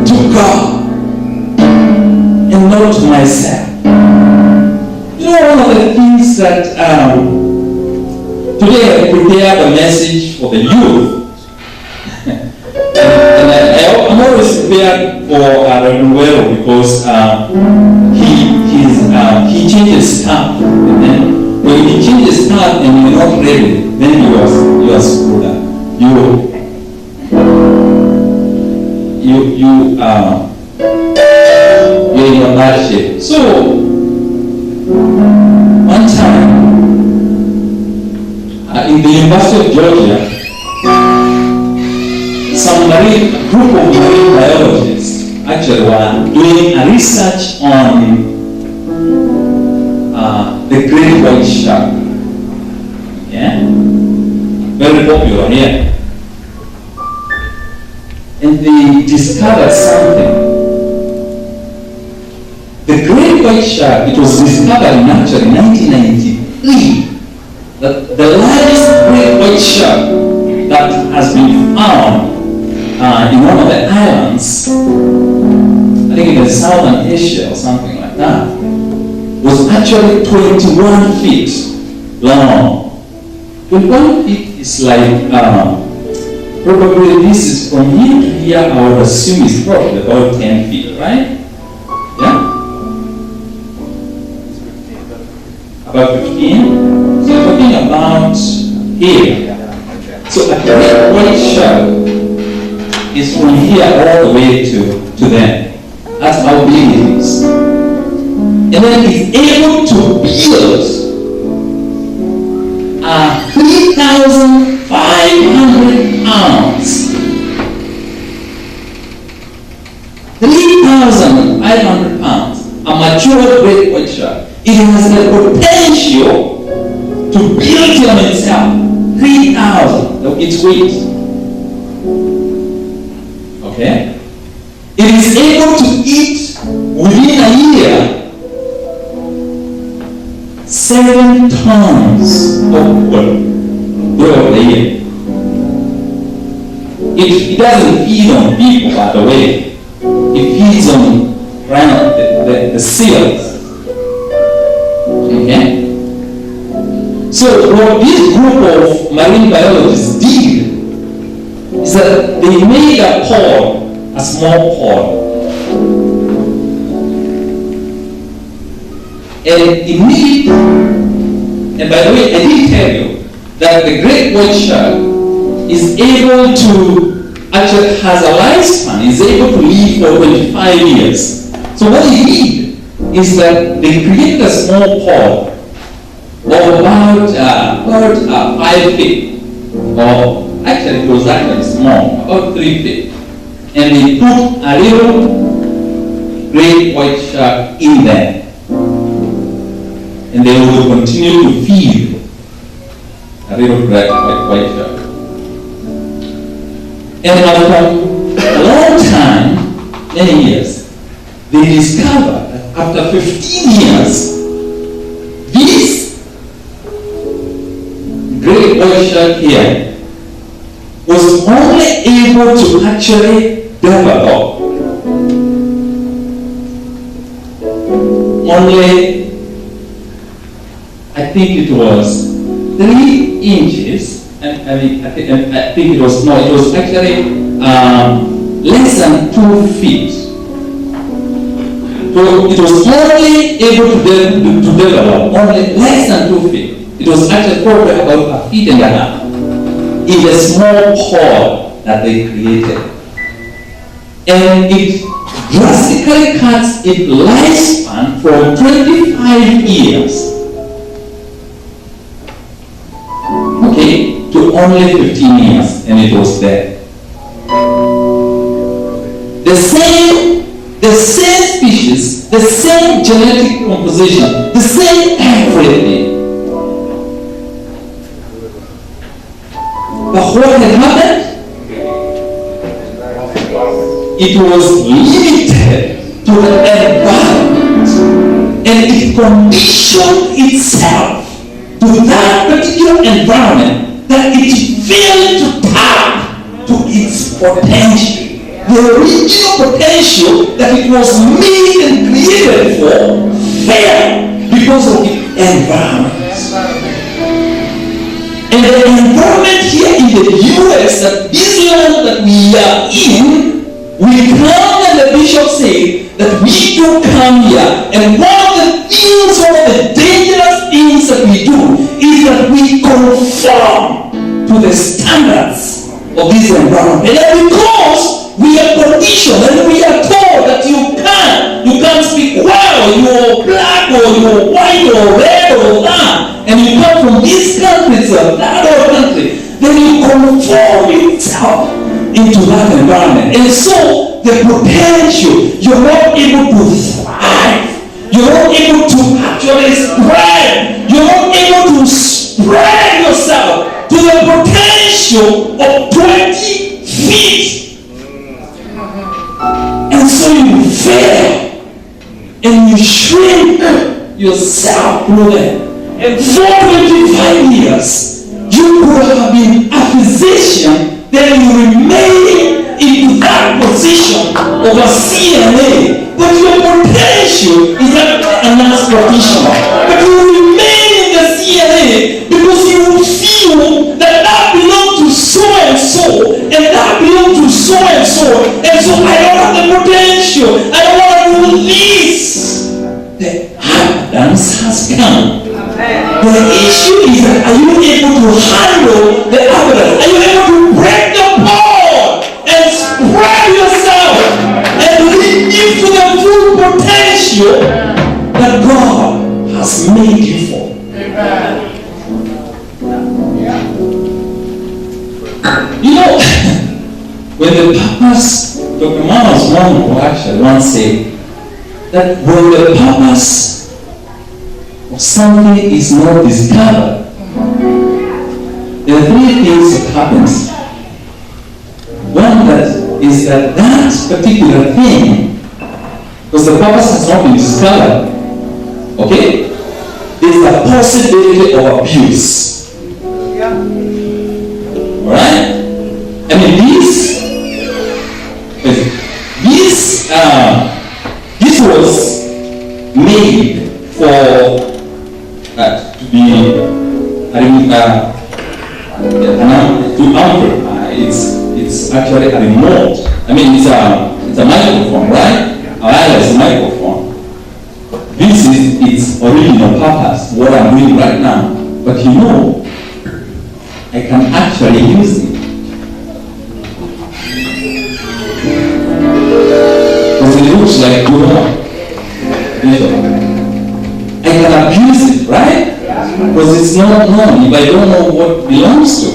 to God and not to myself? You know, one of the things that today I prepared a message for the youth. And I'm always prepared for Renuero because he changes stuff. And then when he changes stuff and you're not ready, then you are screwed up. You're in a bad shape. So one time in in the University of Georgia, some group of marine biologists actually were doing a research on the great white shark. Yeah? Very popular here. And they discovered something. The great white shark, it was discovered in actually 1993, that the largest great white shark that has been found in one of the islands, I think in Southern Asia or something like that, was actually 21 feet long. 21 feet is like, probably this is from here to here, I would assume it's probably about 10 feet, right? Yeah? About 15? So we're talking about here. So a great white shark is from here all the way to there. That's how big it is. And then it's able to build 3,500 pounds. 3,500 pounds. A mature great white shark. It has the potential to build on itself 3,000 of its weight. Okay? It is able to eat within a year 7 tons of food throughout the year. It doesn't feed on people, by the way. It feeds on the seals. Okay? So what this group of marine biologists did is that they made a pod, a small pod. And and by the way, I did tell you that the great white shark is able to, actually has a lifespan, is able to live for 25 years. So what they did is that they created a small pod of about 5 feet, or actually it was actually small, about 3 feet. And they put a little great white shark in there. And they will continue to feed a little great white shark. And after a long time, many years, they discovered that after 15 years, this great white shark here was only able to actually develop only, I think it was 3 inches, and I think it was actually less than 2 feet. So it was only able to develop only less than 2 feet. It was actually probably about 1.5 feet in the small pod that they created. And it drastically cuts its lifespan from 25 years, okay, to only 15 years, and it was dead. The same species, the same genetic composition, the same everything. But what had happened? It was limited to the environment, and it conditioned itself to that particular environment that it failed to tap to its potential. The original potential that it was made and created for failed because of the environment. And the environment here in the US, that this land that we are in, we come and the bishop said that we do come here, and one of the dangerous things that we do is that we conform to the standards of this environment. And that because we are conditioned and we are told that you can't speak well, you're black or you're white or red or that, and you come from this country to that other country, then you conform yourself into that environment. And so the potential, you're not able to thrive. You're not able to actually spread. You're not able to spread yourself to the potential of 20 feet. And so you fail. And you shrink yourself through it. And for 25 years, you could have been a physician, then you remain in that position of a CNA, but your potential is a nurse practitioner. But you remain in the CNA because you feel that that belongs to so and so, and that belongs to so and so, and so I don't have the potential. I don't want to do this. The abundance has come. The issue is that are you able to handle the abundance? Are you able to break the ball and spread yourself and live to the full potential that God has made you for? Amen. You know, when the purpose, Dr. Manos Mongo actually once said that when the purpose of something is not discovered, there are three things that happens. One that is that particular thing, because the purpose has not been discovered, okay, there's a possibility of abuse. Alright? I mean, this was made for to be to amplify. It's actually a remote. I mean, it's a microphone, right? A wireless microphone. This is its original purpose, what I'm doing right now. But you know, I can actually use it. Because it looks like I can abuse it, right? Because it's not known if I don't know what belongs to.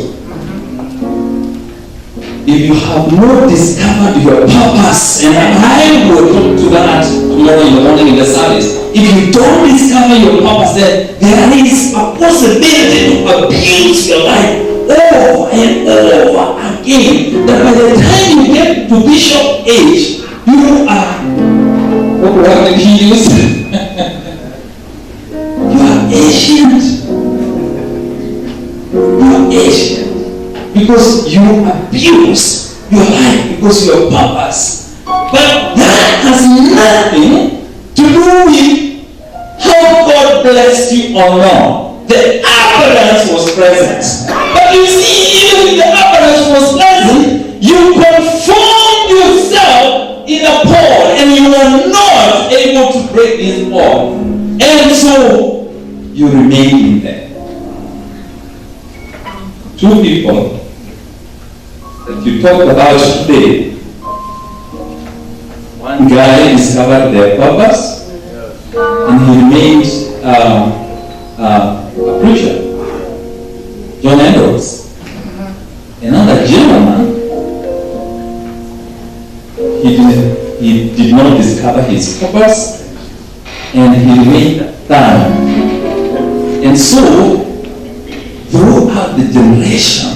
If you have not discovered your purpose, and I will talk to that tomorrow in the morning in the service. If you don't discover your purpose, then there is a possibility to abuse your life over and over again. That by the time you get to bishop age, you are what did he use? You are ancient. You are ancient. Because you abuse your life, because your purpose. But that has nothing to do with how God blessed you or not. The abundance was present. But you see, even if the abundance was present, you conformed yourself in a pod and you were not able to break this pod. And so you remain in there. Two people that you talked about today. One guy discovered their purpose and he remained a preacher, John Edwards. Another gentleman, he did not discover his purpose and he remained down. And so, throughout the generation,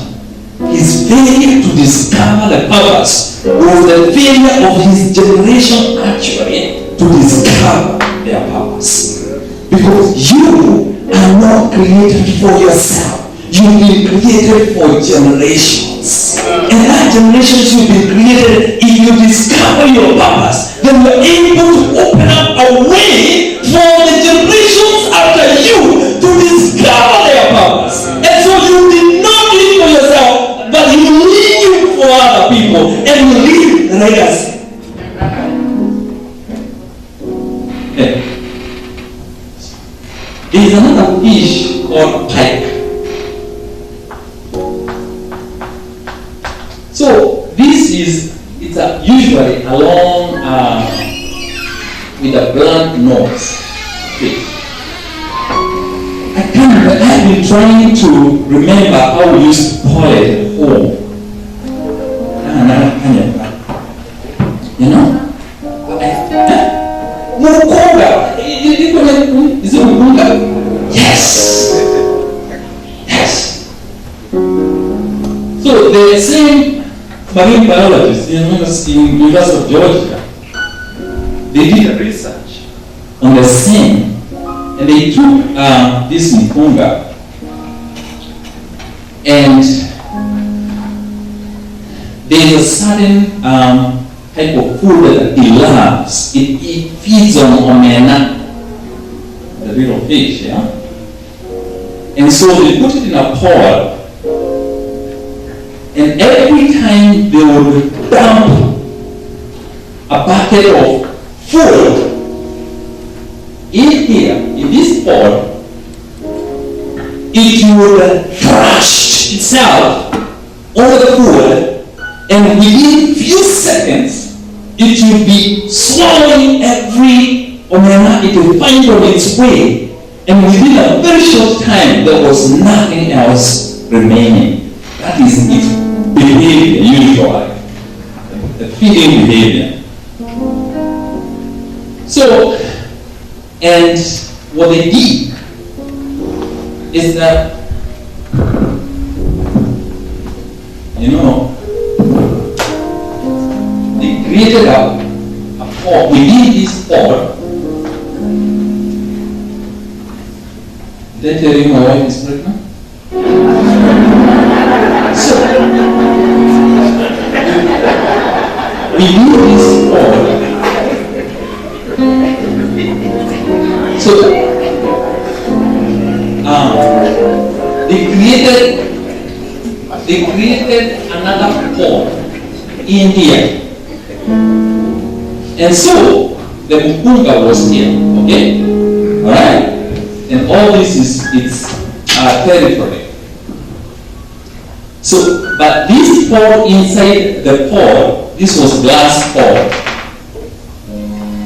his failure to discover the purpose was the failure of his generation actually to discover their purpose. Because you are not created for yourself. You've been created for generations. And that generation should be created. If you discover your purpose, then you're able to open up a way for the generations after you to discover their purpose. And so you did not live for yourself, but you live for other people, and you leave legacy. Okay. There is another fish called pike. So this is a long, with a blunt nose fish. I've been trying to remember how we used to call it at home. You know? Mukunga. Is it Mukunga? Yes. Yes. So the same marine biologists in University of Georgia, they did a research on the same, and they took this Mukunga and there's a certain type of food that it loves. It feeds on omena, the little fish, yeah? And so they put it in a pot, and every time they would dump a bucket of food in here, in this pot, it would crush itself over the food, and within few seconds, it will be swallowing every omena it will find on its way. And within a very short time, there was nothing else remaining. That is its behavior, usually. The feeding behavior. So, and what they did is that, you know, they created a pot. Within this pot, did I tell you my wife is pregnant? So, within this pot, so they created another pot in here. And so the Mukunga was here, okay? Alright? And all this is its territory. So, but this pot inside the pot, this was glass pot.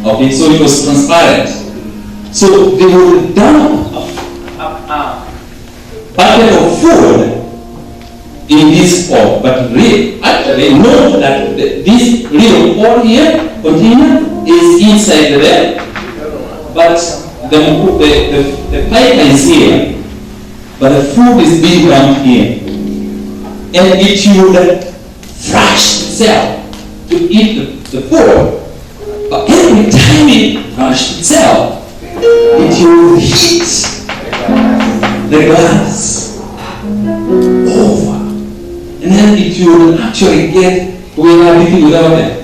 Okay, so it was transparent. So they would dump a bucket of food in this pot, but actually note that this little pot here, container, is inside there, but the pipe is here, but the food is being dumped here, and it would thrash itself to eat the food, but every time it thrashed itself, it will hit the glass over, and then it will actually get breathing without it.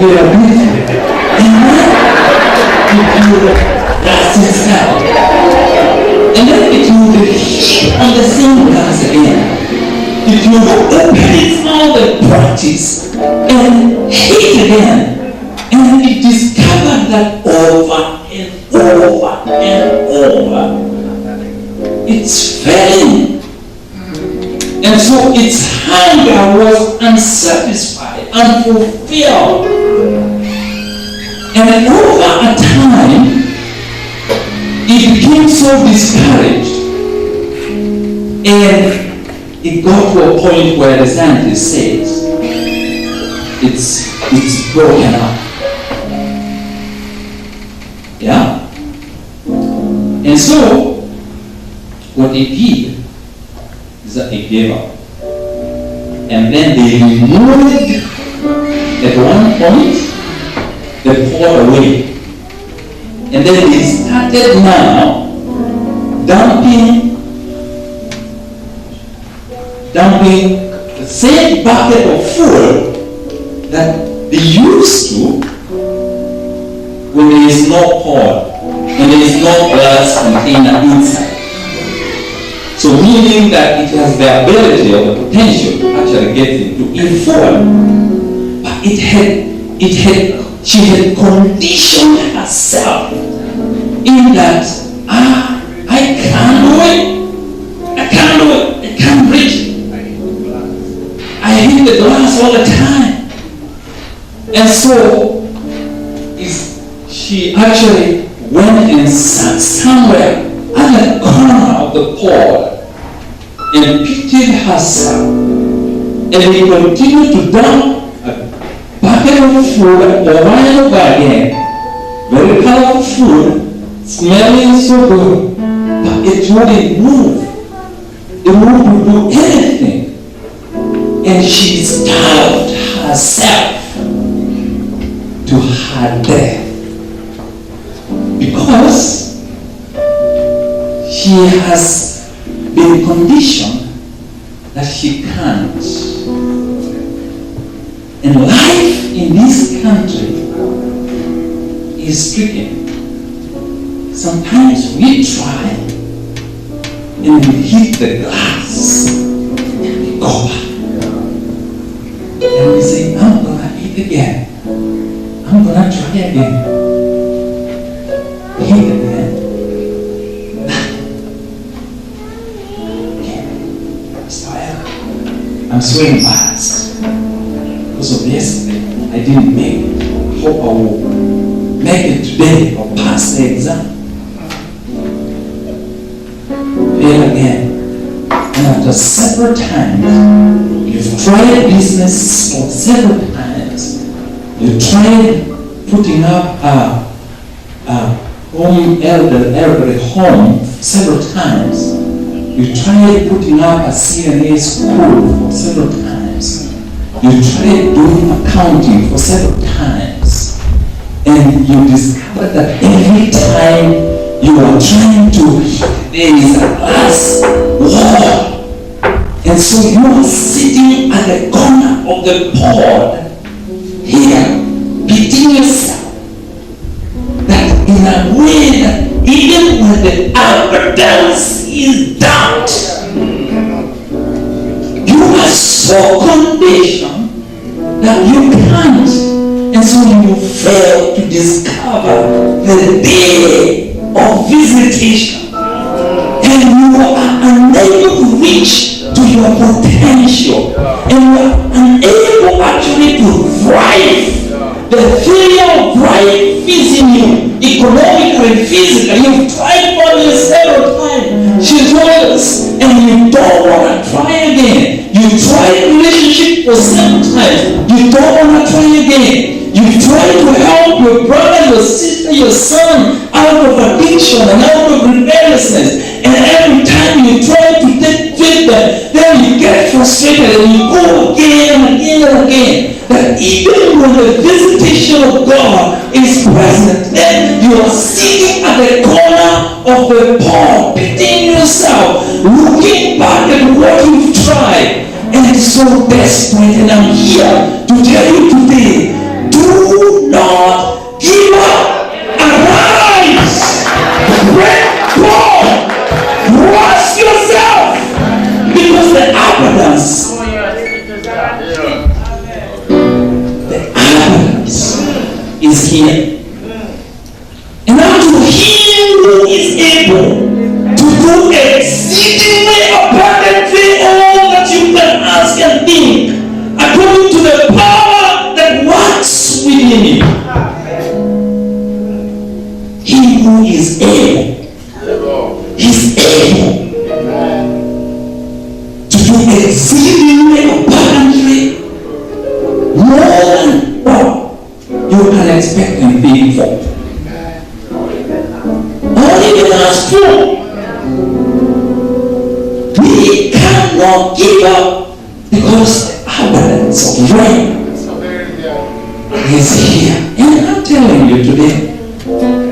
We are breathing, and then it will dust itself, and then it will hit on the same glass again. It will open its mouth and practice and hit again. And it discovered that over and over and over, it's failing. And so its hunger was unsatisfied, unfulfilled. And over a time, it became so discouraged. And it got to a point where the scientist says, it's broken up. Yeah? And so, what they did is that they gave up. And then they removed, at one point, the pot away. And then they started now dumping the same bucket of food that they used to when there is no pot, when there is no glass container inside. So meaning that it has the ability or the potential to actually get into food. But she had conditioned herself in that, I can't do it. I can't reach it. I hit the glass all the time. And so she actually went and sat somewhere at the corner of the pod and pitied herself. And they continued to dump a bucket of food over and over again. Very colorful food, smelling so good, but it wouldn't move. It wouldn't do anything. And she starved herself to her death because she has been conditioned that she can't. And life in this country is tricky. Sometimes we try and we hit the glass and we go back. And we say, I'm gonna eat again. I'm gonna try again. Hit again. Okay. So I'm sweating fast. Because of yesterday, I didn't make it. Hope I will make it today or pass the exam. Fail again. And after several times, you've tried business for several times. You tried putting up a home, elderly home several times. You tried putting up a CNA school for several times. You tried doing accounting for several times. And you discover that every time you are trying to, there is a glass wall. And so you are sitting at the corner of the pod here, beating yourself. That in a way that even when the evidence is doubt, you are so conditioned that you can't. And so you fail to discover the day of visitation. And you are unable to reach to your potential. And you are unable actually to thrive. The failure of thrive is in you, economically, physically. You've tried for this several times. She told us, and you don't want to try again. You tried relationship for several times. You don't want to try again. You try to help your brother, your sister, your son out of addiction and out of rebelliousness. And every time you try to take treatment, then you get frustrated and you go again and again and again. That even when the visitation of God is present, then you are sitting at the corner of the pond, pitying yourself, looking back at what you've tried, and so desperate. And I'm here to tell you today, do not give up. Arise. Break God. Trust yourself. Because the abundance is here. And now to him who is able to do exceedingly abundantly all that you can ask and think, according to the power that works within you. He who is able is able to do exceedingly abundantly more than what you can expect and think for. Or even as for. We cannot give up because the abundance of rain is here. And I'm telling you today,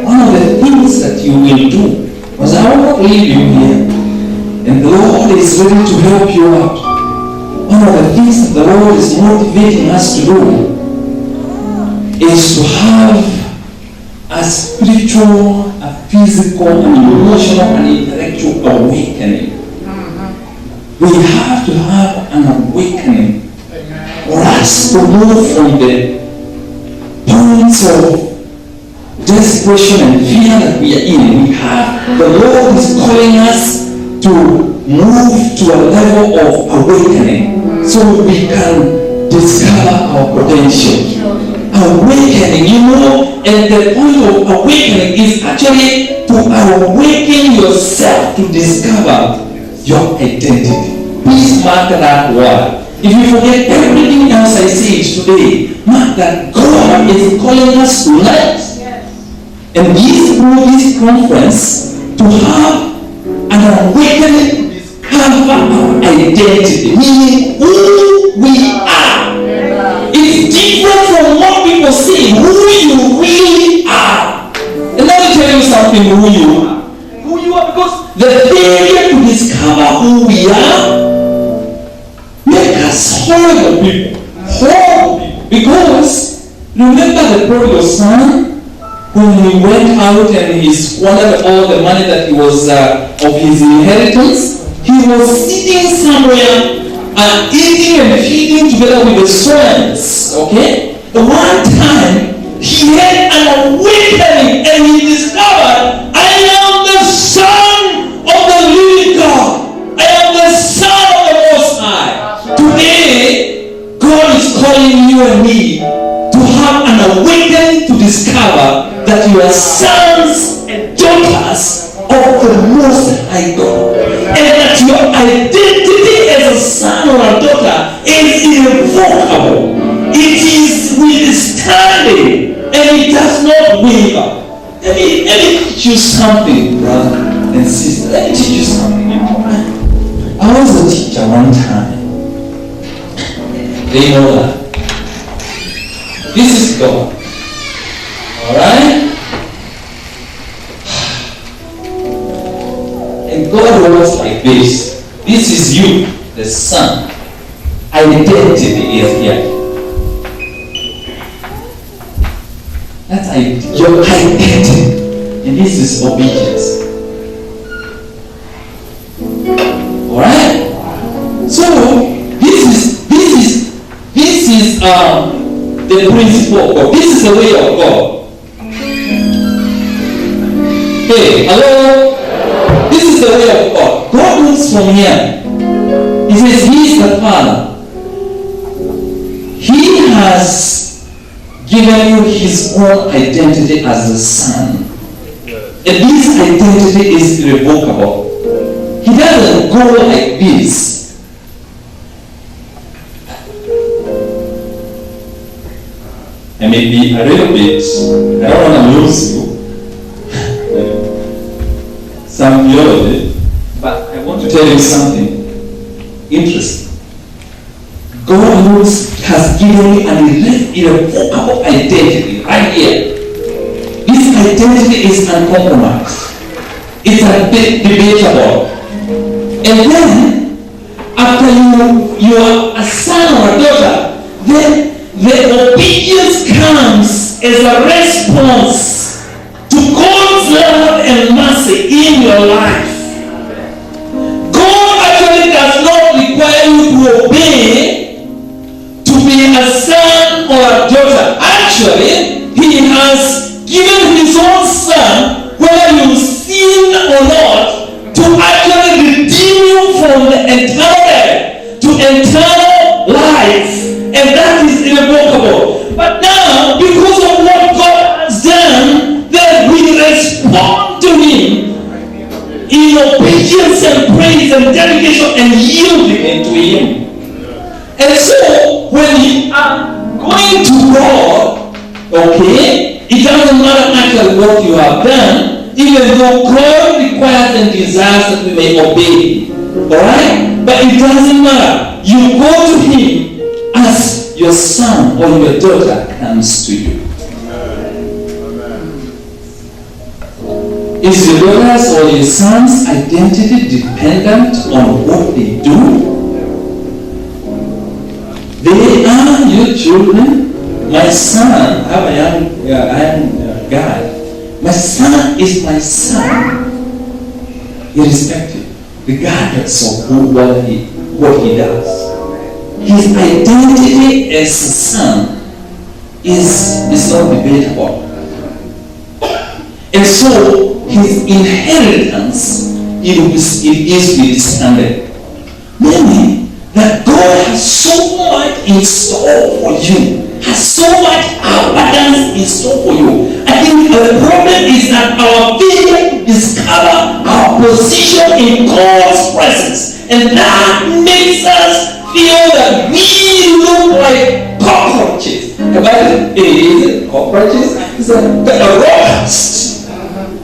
one of the things that you will do, because I won't leave you here, and the Lord is ready to help you out. One of the things that the Lord is motivating us to do is to have a spiritual, a physical, an emotional, and intellectual awakening. We have to have an awakening for us to move from the points of desperation and fear that we are in. The Lord is calling us to move to a level of awakening so we can discover our potential. awakening, and the point of awakening is actually to awaken yourself to discover your identity. Please mark that word. If you forget everything else I said today, mark that God is calling us tonight. And through this conference, to have an awakening, have our identity, meaning who we are. It's different from what people say, who you really are. And let me tell you something, who you are. Who you are, because the failure to discover who we are make us horrible people. Horrible people. Because remember the prodigal son? When he went out and he squandered all the money that he was of his inheritance, he was sitting somewhere and eating and feeding together with the servants. Okay? One time he had an awakening and he discovered, I am the son of the living God. I am the son of the Most High. Today, God is calling you and me to have an awakening to discover that you are sons and daughters of the Most High God, and that your identity as a son or a daughter is irrevocable. It is withstanding, and it does not waver. Let me teach you something, brother and sister. Let me teach you something. I was a teacher one time. They know that. This is God. Alright? And God works like this. This is you, the son. Identity is here. That's your identity. And this is obedience. Alright? So, this is the principle of God. This is the way of God. Hey, hello? This is the way of God. God looks from here. He says He is the Father. He has given you His own identity as the Son. And this identity is irrevocable. He doesn't go like this. I may be a little bit, I don't want to lose you, some theology, but I want to tell you something interesting. God has given me an irrevocable identity right here. This identity is uncompromised. It's undebatable. And then, after you are a son or a daughter, then the obedience comes as a response to God's love and mercy in your life. God actually does not require you to obey to be a son or a daughter. Actually, He has given His own Son, whether you sin or not, to actually redeem you from the eternal death to eternal life. And that is irrevocable. But now, because of what God has done, then we respond to Him in obedience and praise and dedication and yielding into Him. And so, when you are going to God, okay, it doesn't matter actually what you have done, even though God requires and desires that we may obey Him. Alright? But it doesn't matter. You go to Him as your son or your daughter comes to you. Is your daughter's or your son's identity dependent on what they do? They are your children. My son, I am a guy. My son is my son, irrespective, regardless of what he does. His identity as a son is not debatable. And so his inheritance it is withstanding. Meaning that God has so much in store for you, has so much abundance in store for you. I think the problem is that our failure to discover our position in God's presence, and that makes us feel that we look like cockroaches. The Bible is cockroaches, it's a roast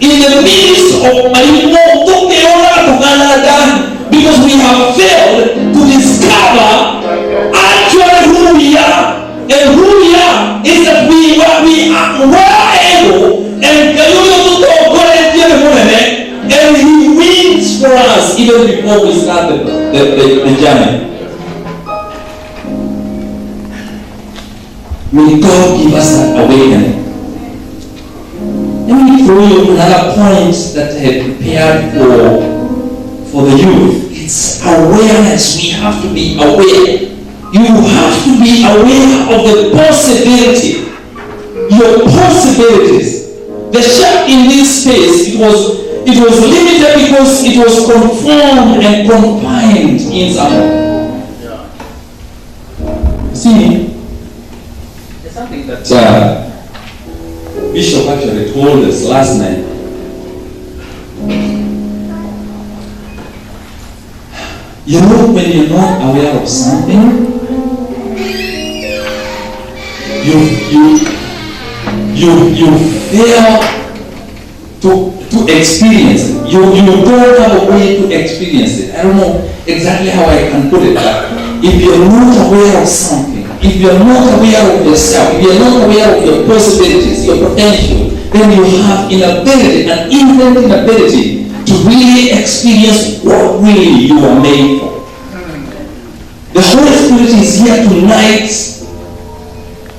in the midst of because we have failed to discover actually who we are. And who we are is that we are able and He wins for us even before we start the journey. May God give us that awakening. Let me throw you another point that I had prepared for the youth. It's awareness. We have to be aware. You have to be aware of the possibility, your possibilities. The church in this space, it was limited because it was conformed and confined in someone. See, there's something that Bishop actually told us last night. You know, when you're not aware of something, you fail to experience it. You don't have a way to experience it. I don't know exactly how I can put it, but if you're not aware of something, if you're not aware of yourself, if you're not aware of your possibilities, your potential, then you have an inherent inability to really experience what really you are made for. The Holy Spirit is here tonight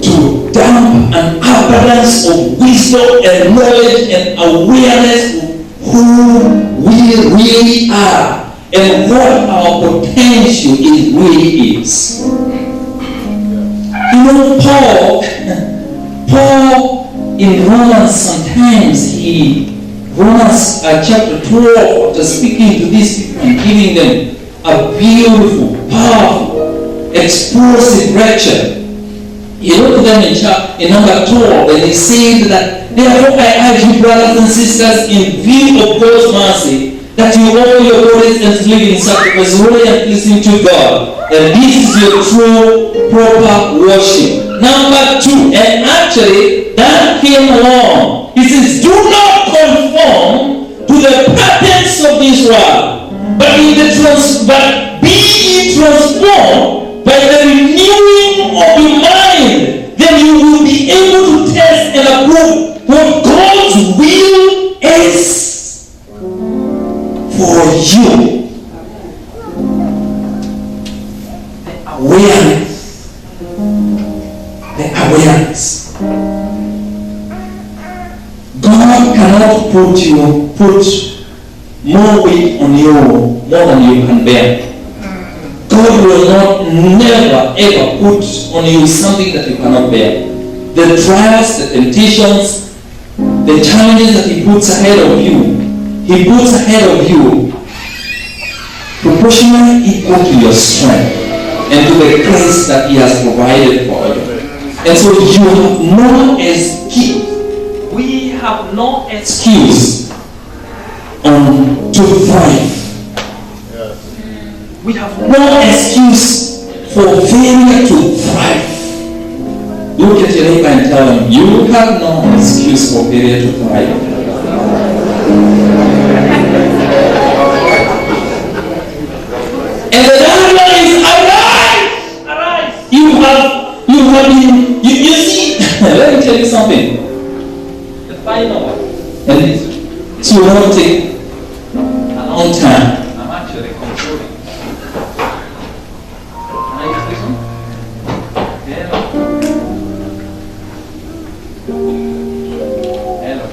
to dump an abundance of wisdom and knowledge and awareness of who we really are and what our potential really is. You know, Paul in Romans, sometimes Romans chapter 12, after speaking to these people and giving them a beautiful, powerful, explosive lecture, he wrote to them in number 12, and he said that, therefore I urge you, brothers and sisters, in view of God's mercy, that you offer your bodies as living sacrifice, holy and pleasing to God, and this is your true, proper worship. Number 2, and actually that came along. He says, do not conform to the patterns of this world, but be ye transformed by the renewing of your mind. Then you will be able to test and approve what God's will is for you. The awareness. God cannot put more weight on you more than you can bear. God will never ever put on you something that you cannot bear. The trials, the temptations, the challenges that He puts ahead of you, He puts ahead of you proportionally equal to your strength and to the grace that He has provided for you. And so you have no excuse. We have no excuse to thrive. We have no excuse for failure to thrive. Look at your neighbor and tell him, you have no excuse for failure to thrive. And the other one is arise! Arise! You have been, you see, let me tell you something. The final one. And it will not take a long time. I'm actually controlling. Can I use this one? Hello.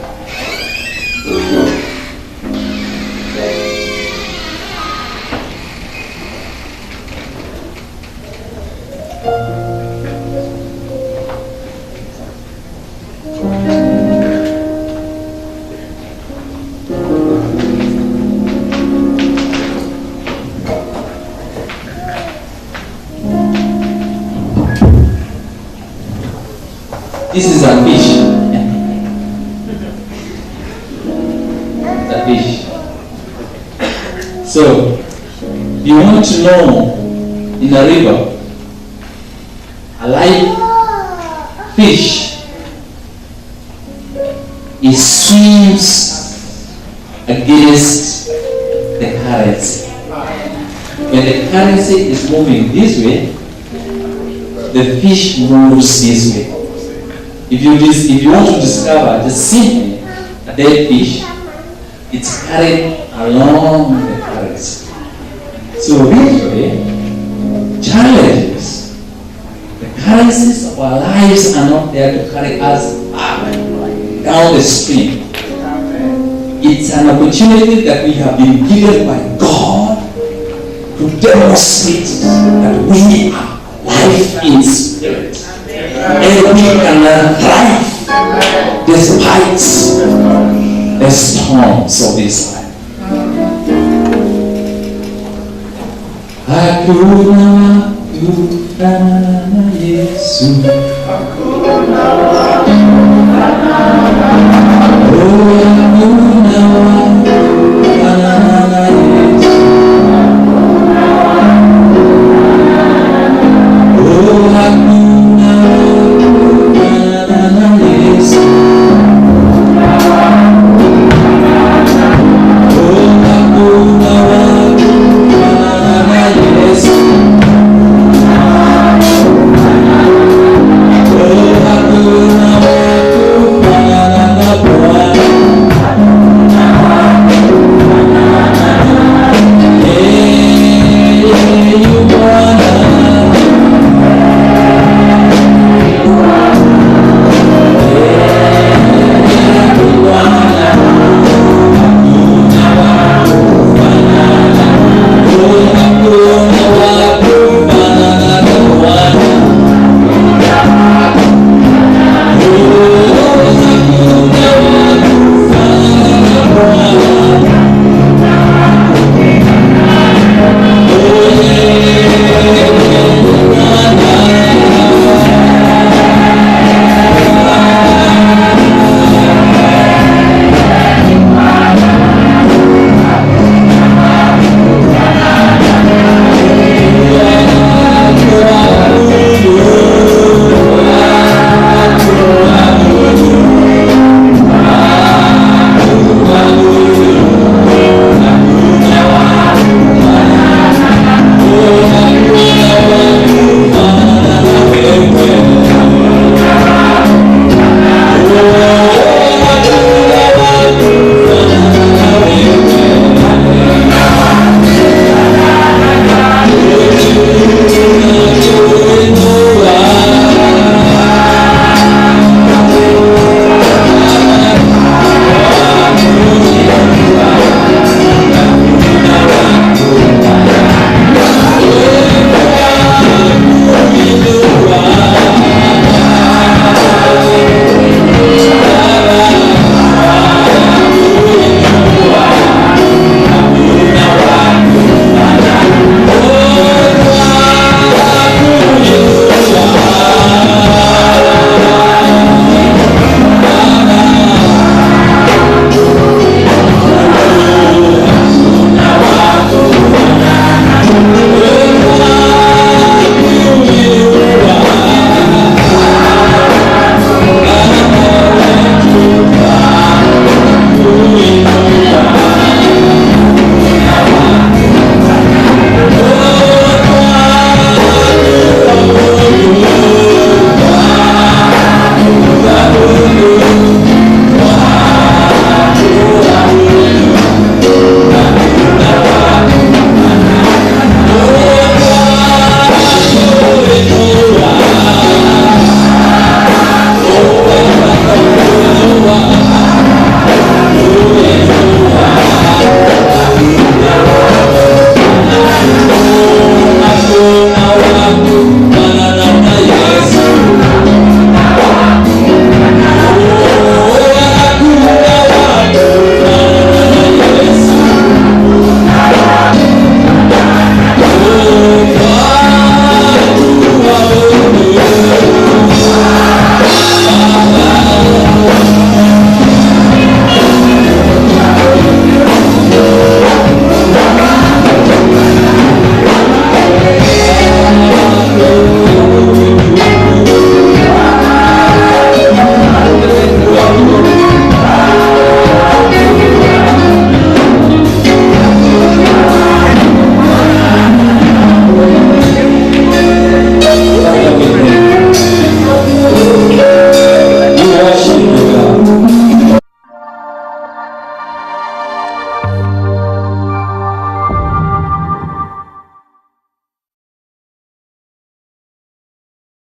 This is a fish. It's a fish. So, you want to know in a river, a live fish, it swims against the currency. When the currency is moving this way, the fish moves this way. If you want to discover the simply a dead fish, it's carried along the currency. So literally, challenges, the currencies of our lives are not there to carry us up down the stream. It's an opportunity that we have been given by God to demonstrate that we are life in spirit. And we can thrive despite the storms of this life. Hakuna kufana Yesu. Hakuna kufana Yesu.